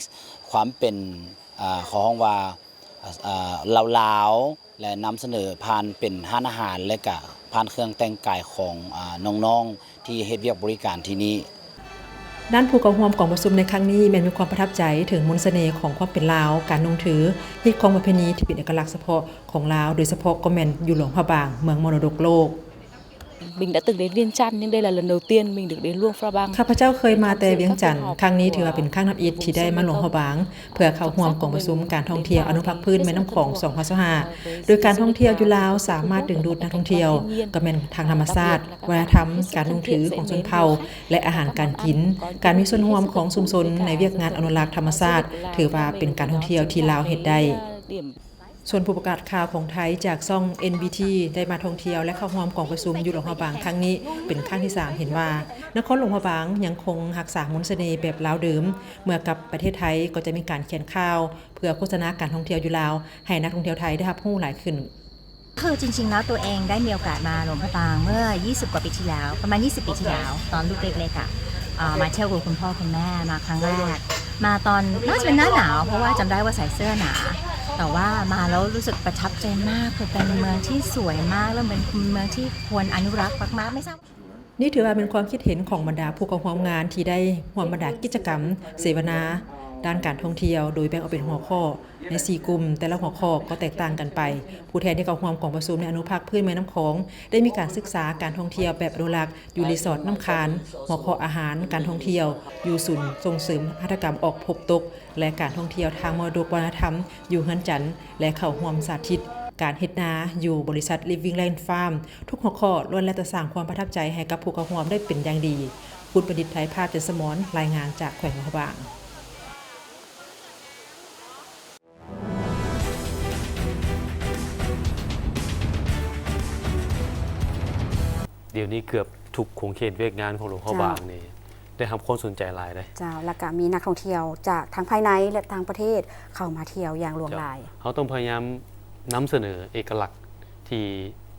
ความเป็นของว่าลาวๆและนำเสนอผ่านเป็นร้านอาหารและก็ผ่านเครื่องแต่งกายของน้องๆที่เฮ็ดเวียกบริการที่นี้ ด้านผู้เข้าร่วมกองประชุมในครั้งนี้แม้นมีความประทับใจถึงมนต์เสน่ห์ของความเป็นลาวการนุ่งถือฮิตของประเพณีที่เป็นเอกลักษณ์เฉพาะของลาวโดยเฉพาะก็แม่นอยู่หลวงพระบางเมืองมรดกโลก Mình đã từng đến Viêng Chăn nhưng đây là lần đầu tiên mình được đến Luang Prabang ข้าพเจ้าเคยมาแต่เวียงจันทร์ครั้งนี้ถือว่าเป็นครั้งนับอิฐที่ได้มาหลวงพระบางเพื่อเข้าร่วมกองประชุมการท่องเที่ยวอนุรักษ์พืชแม่น้ำของ2025โดยการท่องเที่ยวอยู่ลาวสามารถดึงดูดนักท่องเที่ยวก็แม่นทางธรรมชาติวัฒนธรรมการนุ่งถือของชนเผ่าและอาหารการกินการมีส่วนร่วมของชุมชนในเวียกงานอนุรักษ์ธรรมชาติถือว่าเป็นการท่องเที่ยวที่ลาวเฮ็ดได้ส่วนผู้ประกาศข่าวของไทยจากช่อง NBT ได้มาท่องเที่ยวและเข้าร่วมกองประชุมอยู่หลวงพระบางครั้งนี้เป็นครั้งที่ 3 เห็นว่านครหลวงพระบางยังคงรักษามนต์เสน่ห์แบบลาวเดิมเมื่อกับประเทศไทยก็จะมีการเขียนข่าวเพื่อโฆษณาการท่องเที่ยวอยู่ลาวให้นักท่องเที่ยวไทยได้รับรู้หลายขึ้น คือจริงๆแล้วตัวเองได้มีโอกาสมาหลวงพระบางเมื่อ20 กว่าปีที่แล้วประมาณ20 ปีที่แล้วตอนลูกเล็กๆอ่ะมาเที่ยวกับคุณพ่อคุณแม่มาครั้งแรกมาตอนน่าจะเป็นหน้าหนาวเพราะว่าจำได้ว่าใส่เสื้อหนาแต่ว่ามาแล้วรู้สึกประทับใจมากคือเป็นเมืองที่สวยมากแล้วเป็นเมืองที่ควรอนุรักษ์มากๆไม่ทราบนี่ถือว่าเป็นความคิดเห็นของบรรดาผู้เข้าร่วมงานที่ได้ร่วมบรรดากิจกรรมเสวนาด้านการท่องเที่ยวโดยแบ่งออกเป็นหัวข้อใน4กลุ่มแต่ละหัวข้อก็แตกต่างกันไปผู้แทนที่เข้าร่วมกองประชุมในอนุภาคพืชแม่น้ำของได้มีการศึกษาการท่องเที่ยวแบบอนุรักษ์อยู่รีสอร์ทน้ำคานหัวข้ออาหารการท่องเที่ยวอยู่ศูนย์ส่งเสริมหัตถกรรมออกพบตกและการท่องเที่ยวทางมรดกวัฒนธรรมอยู่เฮือนจันทน์และเข้าร่วมสาธิตการเฮ็ดนาอยู่บริษัท Living Land Farm ทุกหัวข้อล้วนแล้วแต่สร้างความประทับใจให้กับผู้เข้าร่วมได้เป็นอย่างดีคุณประดิษฐ์ไทยภาพเจษมรรายงานจากแขวงหลวงพระบางเดี๋ยวนี้เกือบทุกโครงเขตเวียกงานของหลวงพ่อบางนี่ได้รับความสนใจหลายเลยเจ้าแล้วก็มีนักท่องเที่ยวจากทั้งภายในและต่างประเทศเข้ามาเที่ยวอย่างหลวงหลายเขาต้องพยายามนำเสนอเอกลักษณ์ที่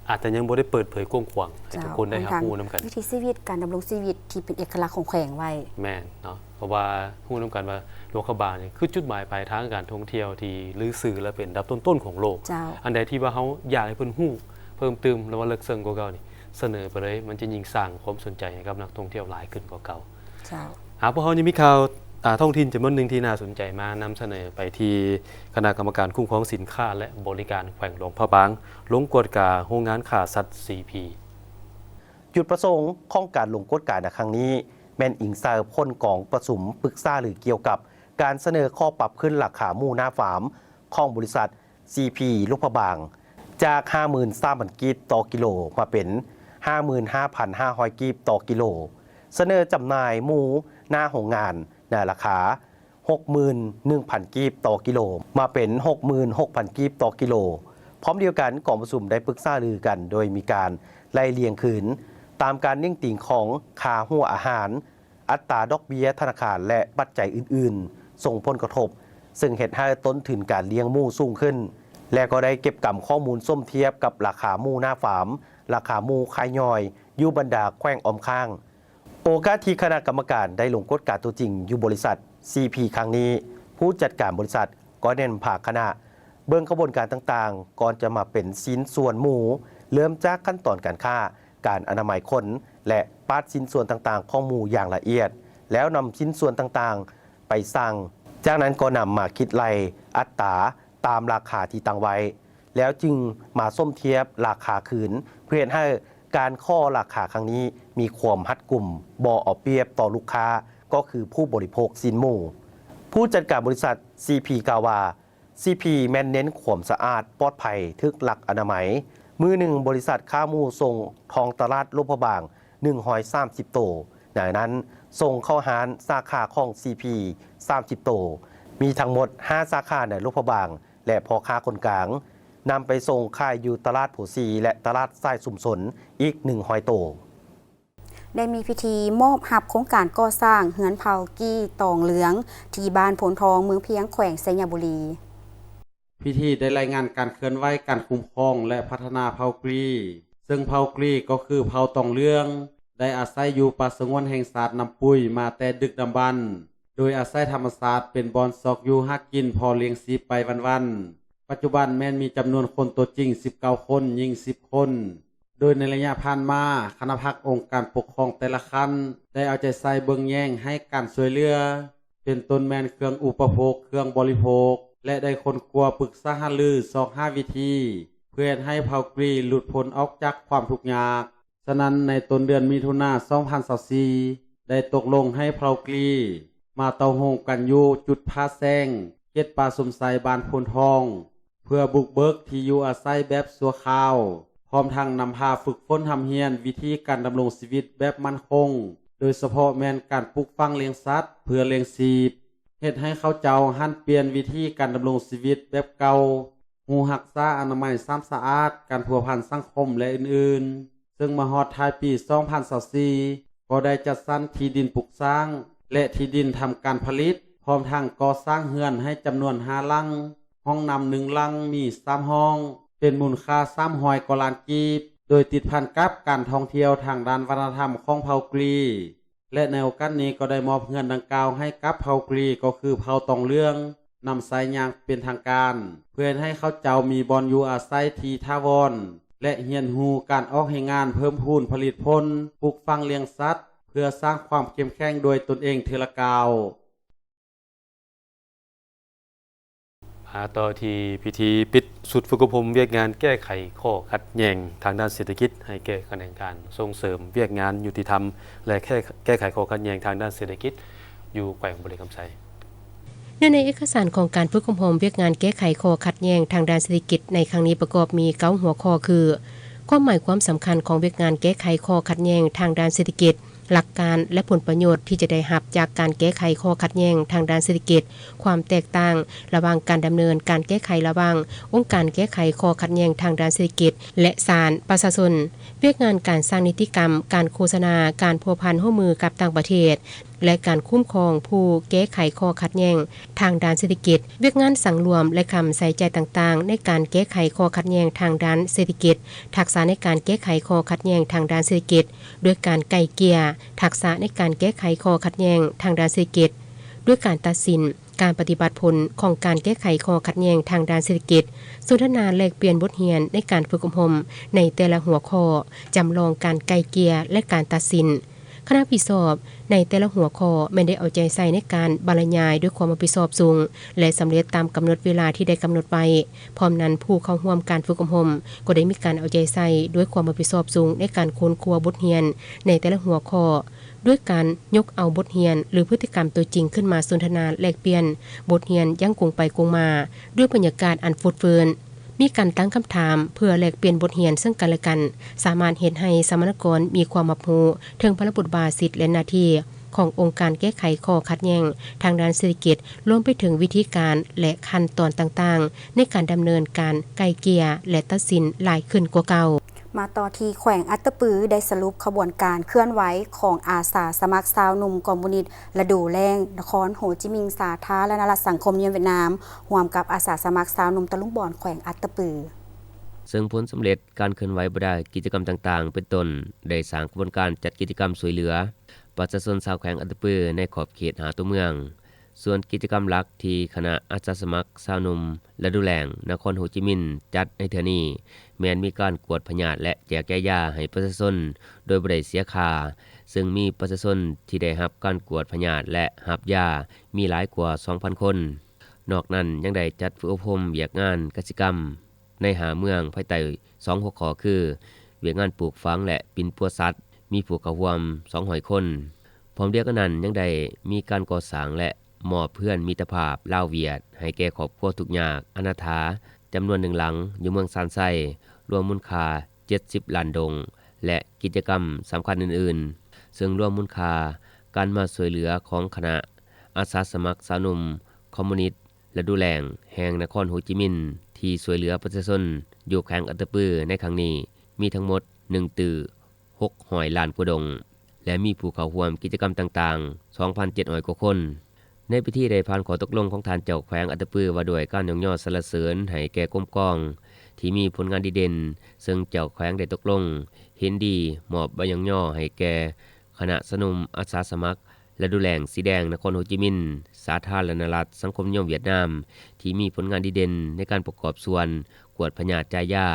อาจจะยังบ่ได้เปิดเผยกว้างขวางให้ทุกคนได้รับรู้นํกันวิถีชีวิตการดำรงชีวิตที่เป็นเอกลักษณ์ของแขวงไว้แม่นเนาะเพราะว่ารู้นํกันว่าหลวงพ่อบางนี่คือจุดหมายปลายทางการท่องเที่ยวที่ลือสื่อและเป็นอันดับต้นๆของโลกอันใดที่ว่าเฮาอยากให้เพิ่นฮู้เพิ่มเติมแล้วว่าลึกซึ้งกว่าเก่านี่เสนอไปเลยมันจะยิ่งสร้างความสนใจให้กับนักท่องเที่ยวหลายขึ้นกว่าเก่าพวกเขายังมีข่าวท้องถิ่นจำนวนหนึ่งที่น่าสนใจมานำเสนอไปที่คณะกรรมการคุ้มครองสินค้าและบริการแขวงหลวงพระบางลงกฎการโรงงานฆ่าสัตว์ CP จุดประสงค์ของการลงกฎการในครั้งนี้แม่นอิงซาพ้นกองประชุมปรึกษาหรือเกี่ยวกับการเสนอข้อปรับขึ้นราคาหมูหน้าฟาร์มของบริษัท CP ลูกพระบางจาก 53,000 กีบต่อกิโลมาเป็น 55,500 กีบต่อกิโลเสนอจำหน่ายหมูหน้าโรงงานในราคา 61,000 กีบต่อกิโลมาเป็น 66,000 กีบต่อกิโลพร้อมเดียวกันกองประชุมได้ปรึกษารือกันโดยมีการไล่เลียงคืนตามการเน่งติ่งของค่าหัวอาหารอัตราดอกเบี้ยธนาคารและปัจจัยอื่นๆส่งผลกระทบซึ่งเหตุให้ต้นทุนการเลี้ยงหมูสูงขึ้นและก็ได้เก็บกำข้อมูลส้มเทียบกับราคาหมูหน้าฟาร์มราคาหมูขายย่อยอยู่บรรดาแขวงอ้อมข้างโอกาสที่คณะกรรมการได้ลงกฎการตัวจริงอยู่บริษัท CP ครั้งนี้ผู้จัดการบริษัทก็เน้นภาคคณะเบื้องกระบวนการต่างๆก่อนจะมาเป็นชิ้นส่วนหมูเริ่มจากขั้นตอนการฆ่าการอนามัยคนและปาดชิ้นส่วนต่างๆของหมูอย่างละเอียดแล้วนำชิ้นส่วนต่างๆไปสั่งจากนั้นก็นำมาคิดไล่อัตราตามราคาที่ตั้งไว้แล้วจึงมาส้มเทียบราคาคืนเพื่อให้การข้อราคาครั้งนี้มีความรัดกุมบ่เอาเปรียบต่อลูกค้าก็คือผู้บริโภคสินหมูผู้จัดการบริษัท CP กล่าวว่า CP แม่นเน้นความสะอาดปลอดภัยทึกหลักอนามัยมือหนึ่งบริษัทค้าหมูส่งทองตลาดลพบาง130โตดังนั้นส่งเข้าหารสาขาของ CP 30โตมีทั้งหมด5สาขาในลพบางและพ่อค้าคนกลางนำไปส่งขายอยู่ตลาดผู้ซีและตลาดทรายสุ่มสนอีก100โตได้มีพิธีมอบหับโครงการก่อสร้างเฮือนเผากี้ตองเหลืองที่บ้านโพนทองเมืองเพียงแขวงไสยบุรีพิธีได้รายงานการเคลื่อนไหวการคุ้มครองและพัฒนาเผากรีซึ่งเผากรีก็คือเผาตองเหลืองได้อาศัยอยู่ป่าสงวนแห่งชาติน้ำปุยมาแต่ดึกดำบรรพ์โดยอาศัยธรรมชาติเป็นบอนซอกอยู่หากินพอเลี้ยงชีพไปวันๆปัจจุบันแม้นมีจำนวนคนตัวจริง19คนหญิง10คน โดยในระยะผ่านมาคณะพักองค์การปกครองแต่ละคันได้เอาใจใส่เบิ่งแย่งให้การช่วยเหลือเป็นต้นแม่นเครื่องอุปโภคเครื่องบริโภคและได้คนกลัวปรึกษาหารือ25วิธีเพื่อให้เผ่ากรีหลุดพ้นออกจากความทุกข์ยากฉะนั้นในต้นเดือนมิถุนายน2024ได้ตกลงให้เผ่ากรีมาเตาโฮงกันอยู่จุดพาแซงเขตป่าสมไสบ้านโพนทองเพื่อบุกเบิกที่อยู่อาศัยแบบชั่วคราวพร้อมทั้งนำพาฝึกฝนทำเฮียนวิธีการดำรงชีวิตแบบมั่นคงโดยเฉพาะแม่นการปลูกฝังเลี้ยงสัตว์เพื่อเลี้ยงชีพเฮ็ดให้เขาเจ้าหันเปลี่ยนวิธีการดำรงชีวิตแบบเก่าฮู้รักษาอนามัยสะอาดการพัวพันสังคมและอื่นๆซึ่งมาฮอดท้ายปี2024ก็ได้จัดสรรที่ดินปลูกสร้างและที่ดินทำการผลิตพร้อมทั้งก่อสร้างเรือนให้จำนวน5หลังห้องน้ำ1หลังมี3ห้องเป็นมูลค่า300กว่าล้านกีบโดยติดพันกับการท่องเที่ยวทางด้านวัฒนธรรมของเผ่ากรีและในโอกาสนี้ก็ได้มอบเงินดังกล่าวให้กับเผ่ากรีก็คือเผ่าตองเรื่องนำสายยางเป็นทางการเพื่อให้เขาเจ้ามีบอนอยู่อาศัยที่ทาวรและเรียนรู้การออกให้งานเพิ่มพูนผลิตผลปลูกฝังเลี้ยงสัตว์เพื่อสร้างความเข้มแข็งโดยตนเองเทอละกาวต่อที่พิธีปิดสุดฝึกอบรมเวียกงานแก้ไขข้อขัดแย้งทางด้านเศรษฐกิจให้แก้คะแนนการส่งเสริมเวียกงานยุติธรรมและแก้ไขข้อขัดแย้งทางด้านเศรษฐกิจอยู่แขวงบริคำไสในเอกสารของการฝึกอบรมเวียกงานแก้ไขข้อขัดแย้งทางด้านเศรษฐกิจในครั้งนี้ประกอบมี9หัวข้อคือความหมายความสำคัญของเวียกงานแก้ไขข้อขัดแย้งทางด้านเศรษฐกิจหลักการและผลประโยชน์ที่จะได้รับจากการแก้ไขข้อขัดแย้งทางด้านเศรษฐกิจความแตกต่างระหว่างการดำเนินการแก้ไขระหว่างองค์การแก้ไขข้อขัดแย้งทางด้านเศรษฐกิจและศาลประชาชนเวียกงานการสร้างนิติกรรมการโฆษณาการพัวพันร่วมมือกับต่างประเทศและการคุ้มครองผู้แก้ไขข้อขัดแย้งทางด้านเศรษฐกิจเวียกงานสังรวมและคำใส่ใจต่างๆในการแก้ไขข้อขัดแย้งทางด้านเศรษฐกิจทักษะในการแก้ไขข้อขัดแย้งทางด้านเศรษฐกิจด้วยการไกล่เกลี่ยทักษะในการแก้ไขข้อขัดแย้งทางด้านเศรษฐกิจด้วยการตัดสินการปฏิบัติผลของการแก้ไขข้อขัดแย้งทางด้านเศรษฐกิจสนทนาแลกเปลี่ยนบทเรียนในการฝึกอบรมในแต่ละหัวข้อจำลองการไกล่เกลี่ยและการตัดสินคณะผู้สอบในแต่ละหัวข้อแม้ได้เอาใจใส่ในการบรรยายด้วยความรับผิดชอบสูงและสำเร็จตามกำหนดเวลาที่ได้กำหนดไว้พร้อมนั้นผู้เข้าร่วมการฝึกอบรมก็ได้มีการเอาใจใส่ด้วยความรับผิดชอบสูงในการค้นคว้าบทเรียนในแต่ละหัวข้อด้วยการยกเอาบทเรียนหรือพฤติกรรมตัวจริงขึ้นมาสนทนาแลกเปลี่ยนบทเรียนยังคงไปคงมาด้วยบรรยากาศอันฟุดเฟือนมีการตั้งคำถามเพื่อแลกเปลี่ยนบทเรียนซึ่งกันและกันสามารถเฮ็ดให้สมณกรมีความรับรู้ถึงพระบทบาทสิทธิและหน้าที่ขององค์การแก้ไขข้อขัดแย้งทางด้านเศรษฐกิจรวมไปถึงวิธีการและขั้นตอนต่างๆในการดำเนินการไกล่เกลี่ยและตัดสินหลายขึ้นกว่าเก่ามาต่อที่แขวงอัตตปือได้สรุปขบวนการเคลื่อนไหวของอาสาสมัครชาวหนุ่มคอมมิวนิสต์ระดูแรงนครโฮจิมินห์สาธารณรัฐสังคมเวียดนามร่วมกับอาสาสมัครชาวหนุ่มตะลุงบอนแขวงอัตตปือซึ่งผลสำเร็จการเคลื่อนไหวบ่ได้กิจกรรมต่างๆเป็นต้นได้สร้างกระบวนการจัดกิจกรรมช่วยเหลือประชาชนชาวแขวงอัตตปือในขอบเขตหาตัวเมืองส่วนกิจกรรมหลักที่คณะอาสาสมัครชาวหนุ่มระดูแลงนครโฮจิมินห์จัดในเทื่อนี้แม้นมีการกวดพยาธิและแจกแก้ยาให้ประชาชนโดยบ่ได้เสียค่าซึ่งมีประชาชนที่ได้รับการกวดพยาธิและรับยามีหลายกว่า 2,000 คนนอกนั้นยังได้จัดฝึกอบรมเวียกงานกสิกรรมในหาเมืองภายใต้2หัวข้อคือเวียกงานปลูกฝังและปิ่นปัวสัตว์มีผู้เข้าร่วม200คนพร้อมเดียวกันนั้นยังได้มีการก่อสร้างและมอบเพื่อนมิตรภาพลาวเวียดให้แก่ครอบครัวทุกข์ยากอนาถาจำนวน1หลังอยู่เมืองซานไซรวมมูลค่า70ล้านดงและกิจกรรมสำคัญอื่นๆซึ่งรวมมูลค่าการมาช่วยเหลือของคณะอาสาสมัครชาวหนุ่มคอมมิวนิสต์และดูแลงแห่งนครโฮจิมินห์ที่ช่วยเหลือประชาชนอยู่แขวงอัตตปือในครั้งนี้มีทั้งหมด1ตื่อ600ล้านกว่าดงและมีผู้เข้าร่วมกิจกรรมต่างๆ 2,700 กว่าคนในพิธีได้ผ่านขอตกลงของท่านเจ้าแขวงอัตตปือว่าด้วยการยกย่อสรรเสริญให้แก่กรมกองที่มีผลงานดีเด่นซึ่งเจ้าแขวงได้ตกลงเห็นดีมอบใบยกย่อให้แก่คณะสนุมอาสาสมัครและดูแลงสีแดงนครโฮจิมินห์สาธารณรัฐสังคมนิยมเวียดนามที่มีผลงานดีเด่นในการประกอบส่วนกวดพยาธิจ่ายยา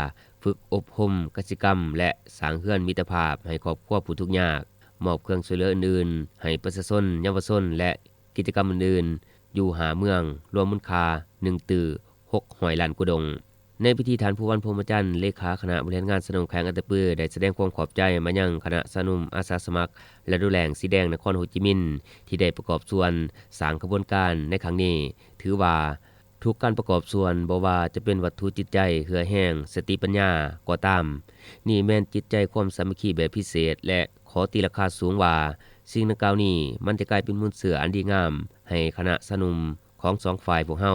ฝึกอบรมกสิกรรมและสร้างเฮือนมิตรภาพให้ครอบครัวผู้ทุกข์ยากมอบเครื่องช่วยเหลืออื่นๆให้ประชาชนเยาวชนและกิจกรรมอื่นๆอยู่หาเมืองรวมมูลค่า1ตื่อ600 ล้านกุดงในพิธีฐานผู้วันพรหมจันทร์เลขาคณะบริหารงานสนมแขวงอัตตปือได้แสดงความขอบใจมายังคณะสนุมอาสาสมัครและดูแลสีแดงนครโฮจิมินห์ที่ได้ประกอบส่วนสร้างกระบวนการในครั้งนี้ถือว่าทุกการประกอบส่วนบ่ว่าจะเป็นวัตถุจิตใจเหือแห้งสติปัญญาก็ตามนี่แม่นจิตใจความสามัคคีแบบพิเศษและขอตีราคาสูงว่าสิ่งดังกล่าวนี้มันจะกลายเป็นมูลเสืออันดีงามให้คณะสนุมของสองฝ่ายพวกเฮา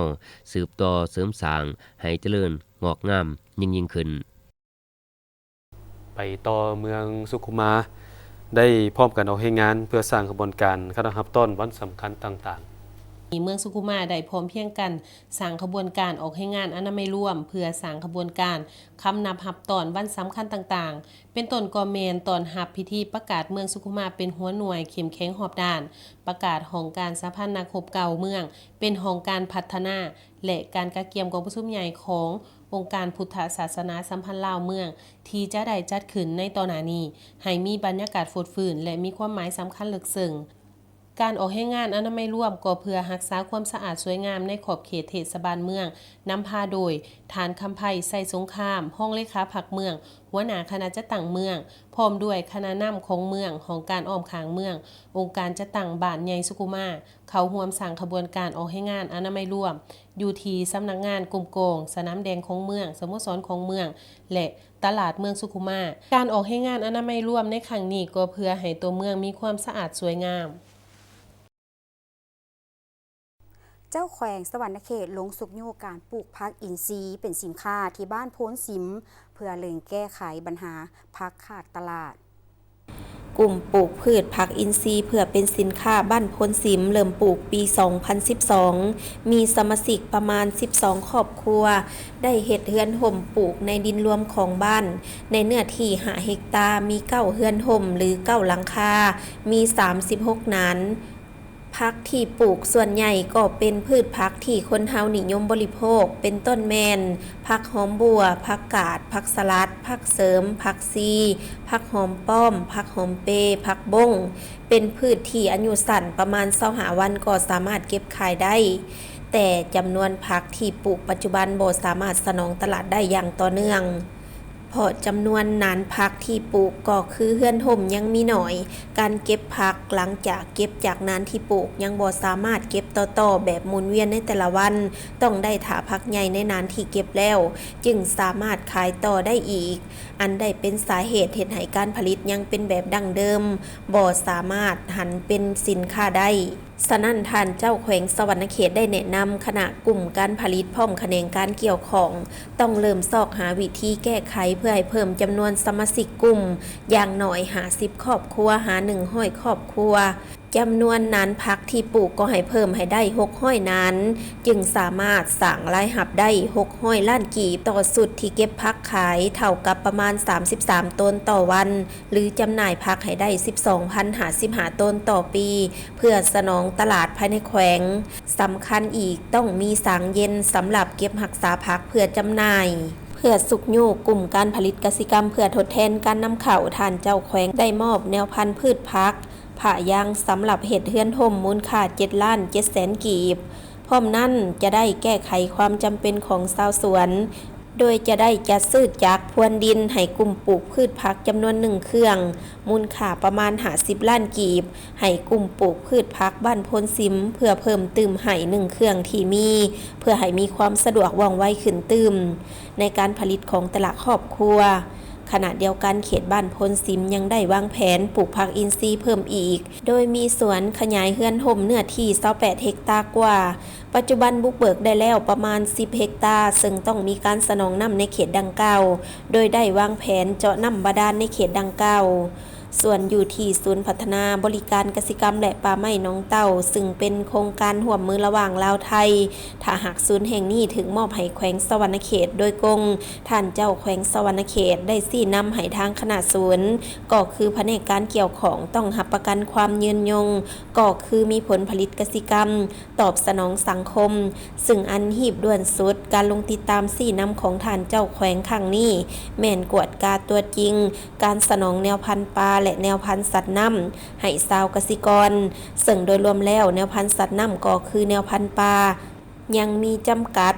สืบต่อเสริมสร้างให้เจริญงอกงามยิ่งขึ้นไปต่อเมืองสุขุมาได้พร้อมกันออกให้งานเพื่อสร้างกระบวนการคณะรับต้นวันสำคัญต่างๆเมืองสุขุมาได้พร้อมเพรียงกันสร้างขบวนการออกให้งานอนามัยร่วมเพื่อสร้างขบวนการคำนับรับตอนวันสำคัญต่างๆเป็นต้นกอเมนตอนรับพิธีประกาศเมืองสุขุมาเป็นหัวหน่วยเข้มแข็งหอบด้านประกาศของการสหพันธ์นักรบเก่าเมืองเป็นของการพัฒนาและการกระเกียมกองประชุมใหญ่ขององค์การพุทธศาสนาสัมพันธ์ลาวเมืองที่จะได้จัดขึ้นในตอนนี้ให้มีบรรยากาศฟดฟื้นและมีความหมายสำคัญลึกซึ้งการออกให้งานอนามัยร่วมก็เพื่อรักษาความสะอาดสวยงามในขอบเขตเทศบาลเมืองนำพาโดยฐานคำไผ่ใส่สงครามห้องเลขาผักเมืองหัวหน้าคณะจัดตั้งเมืองพร้อมด้วยคณะนำของเมืองของการอ้อมขางเมืององค์การจัดตั้งบ้านใหญ่สุขุมาเขาร่วมสร้างขบวนการออกให้งานอนามัยร่วมอยู่ที่สำนักงานกลุ่มโกงสนามแดงของเมืองสโมสรของเมืองและตลาดเมืองสุขุมาการออกให้งานอนามัยร่วมในครั้งนี้ก็เพื่อให้ตัวเมืองมีความสะอาดสวยงามเจ้าแขวงสวรรณเขตลงสุกโยการปลูกพักอินทรีย์เป็นสินค้าที่บ้านโพ้นสิมเพื่อเล็งแก้ไขปัญหาพักขาดตลาดกลุ่มปลูกพืชผักอินทรีย์เพื่อเป็นสินค้าบ้านโพ้นสิมเริ่มปลูกปี 2012 มีสมาชิกประมาณ 12 ครอบครัวได้เฮ็ดเฮือนห่มปลูกในดินรวมของบ้านในเนื้อที่5 เฮกตาร์มี9เฮือนห่มหรือ9หลังคามี36 นานผักที่ปลูกส่วนใหญ่ก็เป็นพืชผักที่คนเฮานิยมบริโภคเป็นต้นแมนผักหอมบัวผักกาดผักสลัดผักเสริมผักซีผักหอมป้อมผักหอมเปผักบงเป็นพืชที่อายุสั้นประมาณ25 วันก็สามารถเก็บขายได้แต่จำนวนผักที่ปลูกปัจจุบันบ่สามารถสนองตลาดได้อย่างต่อเนื่องเพราะจำนวนนานผักที่ปลูกก็คือเฮือนห่มยังมีหน่อยการเก็บผักหลังจากเก็บจากนานที่ปลูกยังบ่สามารถเก็บต่อๆแบบหมุนเวียนในแต่ละวันต้องได้ถาผักใหญ่ในนานที่เก็บแล้วจึงสามารถขายต่อได้อีกอันได้เป็นสาเหตุเฮ็ดให้การผลิตยังเป็นแบบดั้งเดิมบ่สามารถหันเป็นสินค้าได้ฉะนั้นท่านเจ้าแขวงสวรรณเขตได้แนะนำคณะกลุ่มการผลิตพร้อมแขนงการเกี่ยวของต้องเริ่มซอกหาวิธีแก้ไขเพื่อให้เพิ่มจำนวนสมาชิกกลุ่มอย่างน้อย50 ครอบครัวหา100 ครอบครัวจำนวนนานผักที่ปลูกก็ให้เพิ่มให้ได้600 นานจึงสามารถสร้างรายรับได้600 ล้านกีบต่อสุดที่เก็บผักขายเท่ากับประมาณ33 ต้นต่อวันหรือจำหน่ายผักให้ได้ 12,055 ต้นต่อปีเพื่อสนองตลาดภายในแขวงสำคัญอีกต้องมีสางเย็นสำหรับเก็บรักษาผักเพื่อจำหน่ายเพื่อสุกโยกกลุ่มการผลิตกสิกรรมเพื่อทดแทนการนำเข้าท่านเจ้าแขวงได้มอบแนวพันธุ์พืชผักผ่ายางสำหรับเห็ดเฮือนห่มมูลค่า7,700,000 กีบพร้อมนั้นจะได้แก้ไขความจำเป็นของชาวสวนโดยจะได้จัดซื้อจักรพรวนดินให้กลุ่มปลูกพืชผักจำนวน1 เครื่องมูลค่าประมาณ50 ล้านกีบให้กลุ่มปลูกพืชผักบ้านโพ้นสิมเพื่อเพิ่มเติมให้1 เครื่องที่มีเพื่อให้มีความสะดวกว่องไวขึ้นเติมในการผลิตของแต่ละครอบครัวขณะเดียวกันเขตบ้านโพ้นสิมยังได้วางแผนปลูกผักอินทรีย์เพิ่มอีกโดยมีสวนขยายเฮือนห่มเนื้อที่28 เฮกตาร์กว่าปัจจุบันบุกเบิกได้แล้วประมาณ10 เฮกตาร์ซึ่งต้องมีการสนองน้ำในเขตดังกล่าวโดยได้วางแผนเจาะน้ำบาดาลในเขตดังกล่าว ส่วนอยู่ที่ศูนย์พัฒนาบริการกสิกรรมและป่าไม้น้องเต่าซึ่งเป็นโครงการร่วมมือระหว่างลาวไทยถ้าหากศูนย์แห่งนี้ถึงมอบให้แขวงสวรรณเขตโดยกงท่านเจ้าแขวงสวรรณเขตได้ชี้นำให้ทางคณะศูนย์ก็คือแผนกการเกี่ยวของต้องรับประกันความยืนยงก็คือมีผลผลิตกสิกรรมตอบสนองสังคมซึ่งอันหีบด่วนสุดการลงติดตามชี้นำของท่านเจ้าแขวงครั้งนี้แม่นกวดกาตัวจริงการสนองแนวพันธุ์ปลาและแนวพันธุ์สัตว์น้ำให้ชาวเกษตรกรซึ่งโดยรวมแล้วแนวพันธุ์สัตว์น้ำก็คือแนวพันธุ์ปลายังมีจำกัด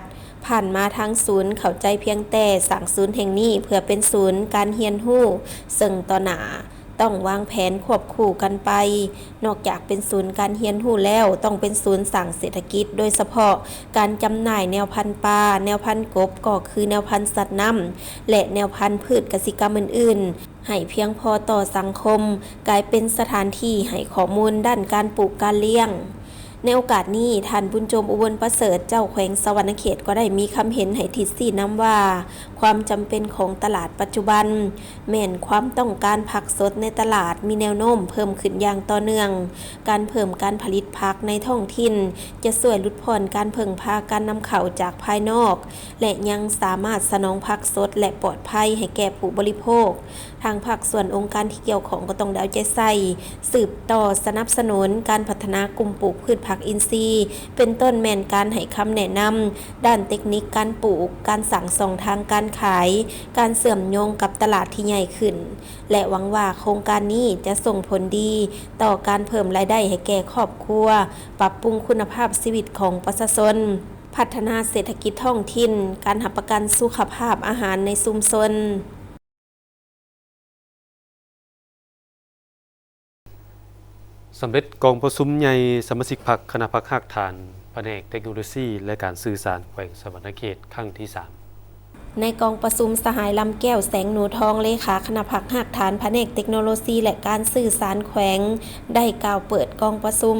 ผ่านมาทางศูนย์เข้าใจเพียงแต่สั่งศูนย์แห่งนี้เพื่อเป็นศูนย์การเรียนรู้ซึ่งต่อหน้าต้องวางแผนควบคู่กันไปนอกจากเป็นศูนย์การเรียนรู้แล้วต้องเป็นศูนย์สร้างเศรษฐกิจโดยเฉพาะการจำหน่ายแนวพันธุ์ปลาแนวพันธุ์กบก็คือแนวพันธุ์สัตว์น้ำและแนวพันธุ์พืชกสิกรรมอื่นๆให้เพียงพอต่อสังคมกลายเป็นสถานที่ให้ข้อมูลด้านการปลูกการเลี้ยงในโอกาสนี้ท่านบุญจมอุบลประเสริฐเจ้าแขวงสวรรณเขตก็ได้มีคำเห็นให้ทิศชี้นำว่าความจำเป็นของตลาดปัจจุบันแม่นความต้องการผักสดในตลาดมีแนวโน้มเพิ่มขึ้นอย่างต่อเนื่องการเพิ่มการผลิตผักในท้องถิ่นจะช่วยลดผ่อนการพึ่งพาการนำเข้าจากภายนอกและยังสามารถสนองผักสดและปลอดภัยให้แก่ผู้บริโภคทางภาคส่วนองค์การที่เกี่ยวข้องก็ต้องเอาใจใส่สืบต่อสนับสนุนการพัฒนากลุ่มปลูกพืชผักอินทรีย์เป็นต้นแม่นการให้คำแนะนำด้านเทคนิคการปลูกการสั่งส่งทางการขายการเสื่อมโยงกับตลาดที่ใหญ่ขึ้นและหวังว่าโครงการนี้จะส่งผลดีต่อการเพิ่มรายได้ให้แก่ครอบครัวปรับปรุงคุณภาพชีวิตของประชาชนพัฒนาเศรษฐกิจท้องถิ่นการรับประกันสุขภาพอาหารในชุมชนสำเร็จกองประชุมใหญ่สมาชิกพรรคคณะพรรคหักฐานแผนกเทคโนโลยีและการสื่อสารแขวงสวรรณเขตครั้งที่ 3 ในกองประชุมสหายลำแก้วแสงหนูทองเลขาคณะพรรคหักฐานแผนกเทคโนโลยีและการสื่อสารแขวงได้กล่าวเปิดกองประชุม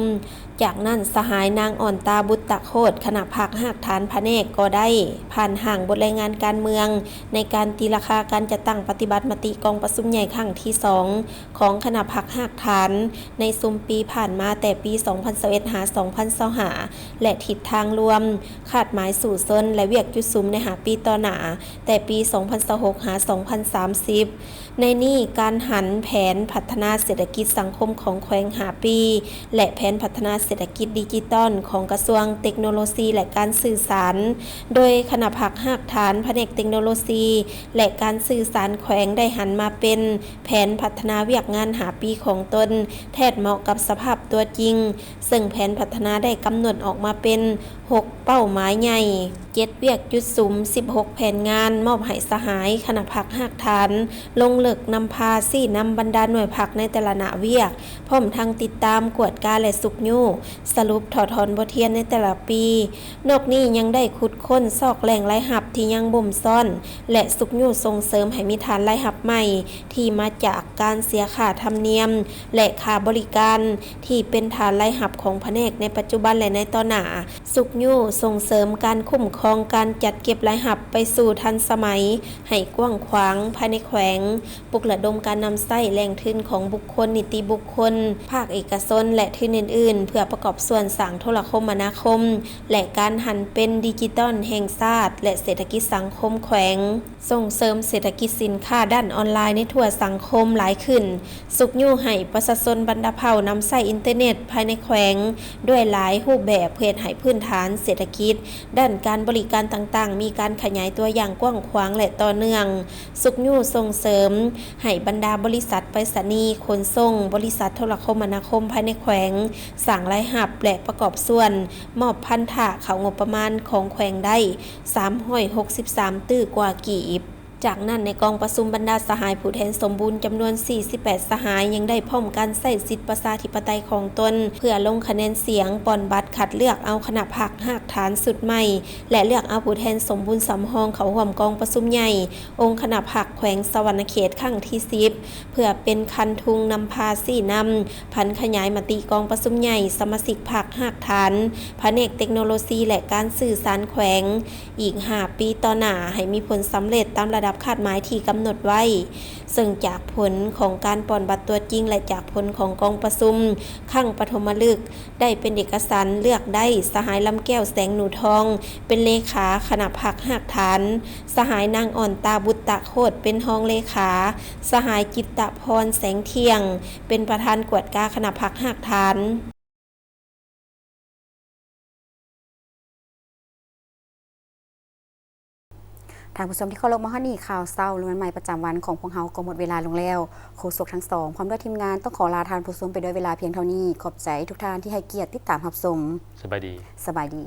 จากนั้นสหายนางอ่อนตาบุตตะโคตคณะพรรคหักฐานแผนกก็ได้ผ่านห่างบทรายงานการเมืองในการตีราคาการจัดตั้งปฏิบัติมติกองประชุมใหญ่ครั้งที่ 2ของคณะพรรคหักฐานในซุมปีผ่านมาแต่ปี 2021 หา 2025และทิศทางรวมคาดหมายสู่ซนและเวียกจุดซุมในหาปีต่อหน้าแต่ปี 2026 หา 2030 ในนี้การหันแผนพัฒนาเศรษฐกิจสังคมของแขวงหาปีและแผนพัฒนาเศรษฐกิจดิจิตอลของกระทรวงเทคโนโลยีและการสื่อสารโดยคณะพรรคหักฐานแผนกเทคโนโลยีและการสื่อสารแขวงได้หันมาเป็นแผนพัฒนาเวียกงานหาปีของตนแทนเหมาะกับสภาพตัวจริงซึ่งแผนพัฒนาได้กำหนดออกมาเป็น6เป้าหมายใหญ่7เวียกจุดสุม16แผนงานมอบให้สหายคณะพรรคหักฐานลงเลิกนำพาซี่นำบรรดาหน่วยพรรคในแต่ละหน้าเวียกพร้อมทั้งติดตามกวดกาและสุกยู่สรุปถอดถอนบทเรียนในแต่ละปีนอกนี้ยังได้ขุดค้นซอกแหล่งรายหับที่ยังบ่มซ่อนและสุกยู่ส่งเสริมให้มีฐานรายหับใหม่ที่มาจากการเสียค่าธรรมเนียมและค่าบริการที่เป็นฐานรายหับของแผนกในปัจจุบันและในต่อหน้าสุกยู่ส่งเสริมการคุ้มครองการจัดเก็บรายหับไปสู่ทันสมัยให้กว้างขวางภายในแขวงปลุกระดมการนำไส้แหล่งทุนของบุคคลนิติบุคคลภาคเอกชนและทุนอื่นๆเพื่อประกอบส่วนสร้างโทรคมนาคมและการหันเป็นดิจิตอลแห่งชาติและเศรษฐกิจสังคมแขวงส่งเสริมเศรษฐกิจสินค้าด้านออนไลน์ในทั่วสังคมหลายขึ้นสุกยู่ให้ประชาชนบรรดาเผ่านำไส้อินเทอร์เน็ตภายในแขวงด้วยหลายรูปแบบเพื่อให้พื้นฐานเศรษฐกิจด้านการบริการต่างๆมีการขยายตัวอย่างกว้างขวางและต่อเนื่องสุกยู่ส่งเสริมให้บรรดาบริษัทไปรษณีย์ขนส่งบริษัทโทรคมนาคมภายในแขวงสั่งรายหับและประกอบส่วนมอบพันธะเขางบประมาณของแขวงได้363ตื้อกว่ากีบจากนั้นในกองประชุมบรรดาสหายผู้แทนสมบูรณ์จำนวน48สหายยังได้พร้อมกันใช้สิทธิประชาธิปไตยของตนเพื่อลงคะแนนเสียงปอนบัตรคัดเลือกเอาคณะพรรคหักฐานสุดใหม่และเลือกเอาผู้แทนสมบูรณ์สำรองเข้าร่วมกองประชุมใหญ่องค์คณะพรรคแขวงสวรรณเขตครั้งที่10เพื่อเป็นคันทุงนำพาซี่นำพันขยายมติกองประชุมใหญ่สมาชิกพรรคหักฐานแผนกเทคโนโลยีและการสื่อสารแขวงอีก5ปีต่อหน้าให้มีผลสำเร็จตามระดับ ดับคาดหมายที่กำหนดไว้ซึ่งจากผลของการปอนบัตรตัวจริงและจากผลของกองประชุมขั้งปฐมฤกษ์ได้เป็นเอกสารเลือกได้สหายลำแก้วแสงหนูทองเป็นเลขาคณะพรรคหากฐานสหายนางอ่อนตาบุตตะโคตเป็นรองเลขาสหายจิตตพรแสงเที่ยงเป็นประธานกวดกาคณะพรรคหากฐานทางผู้ชมที่เคารพมาฮอนี่ข่าวเศร้าเรื่องใหม่ประจำวันของพวกเฮาก็หมดเวลาลงแล้วโฆษกทั้งสองพร้อมด้วยทีมงานต้องขอลาทานผู้ชมไปด้วยเวลาเพียงเท่านี้ขอบใจทุกท่านที่ให้เกียรติติดตามรับชม สบายดี สบายดี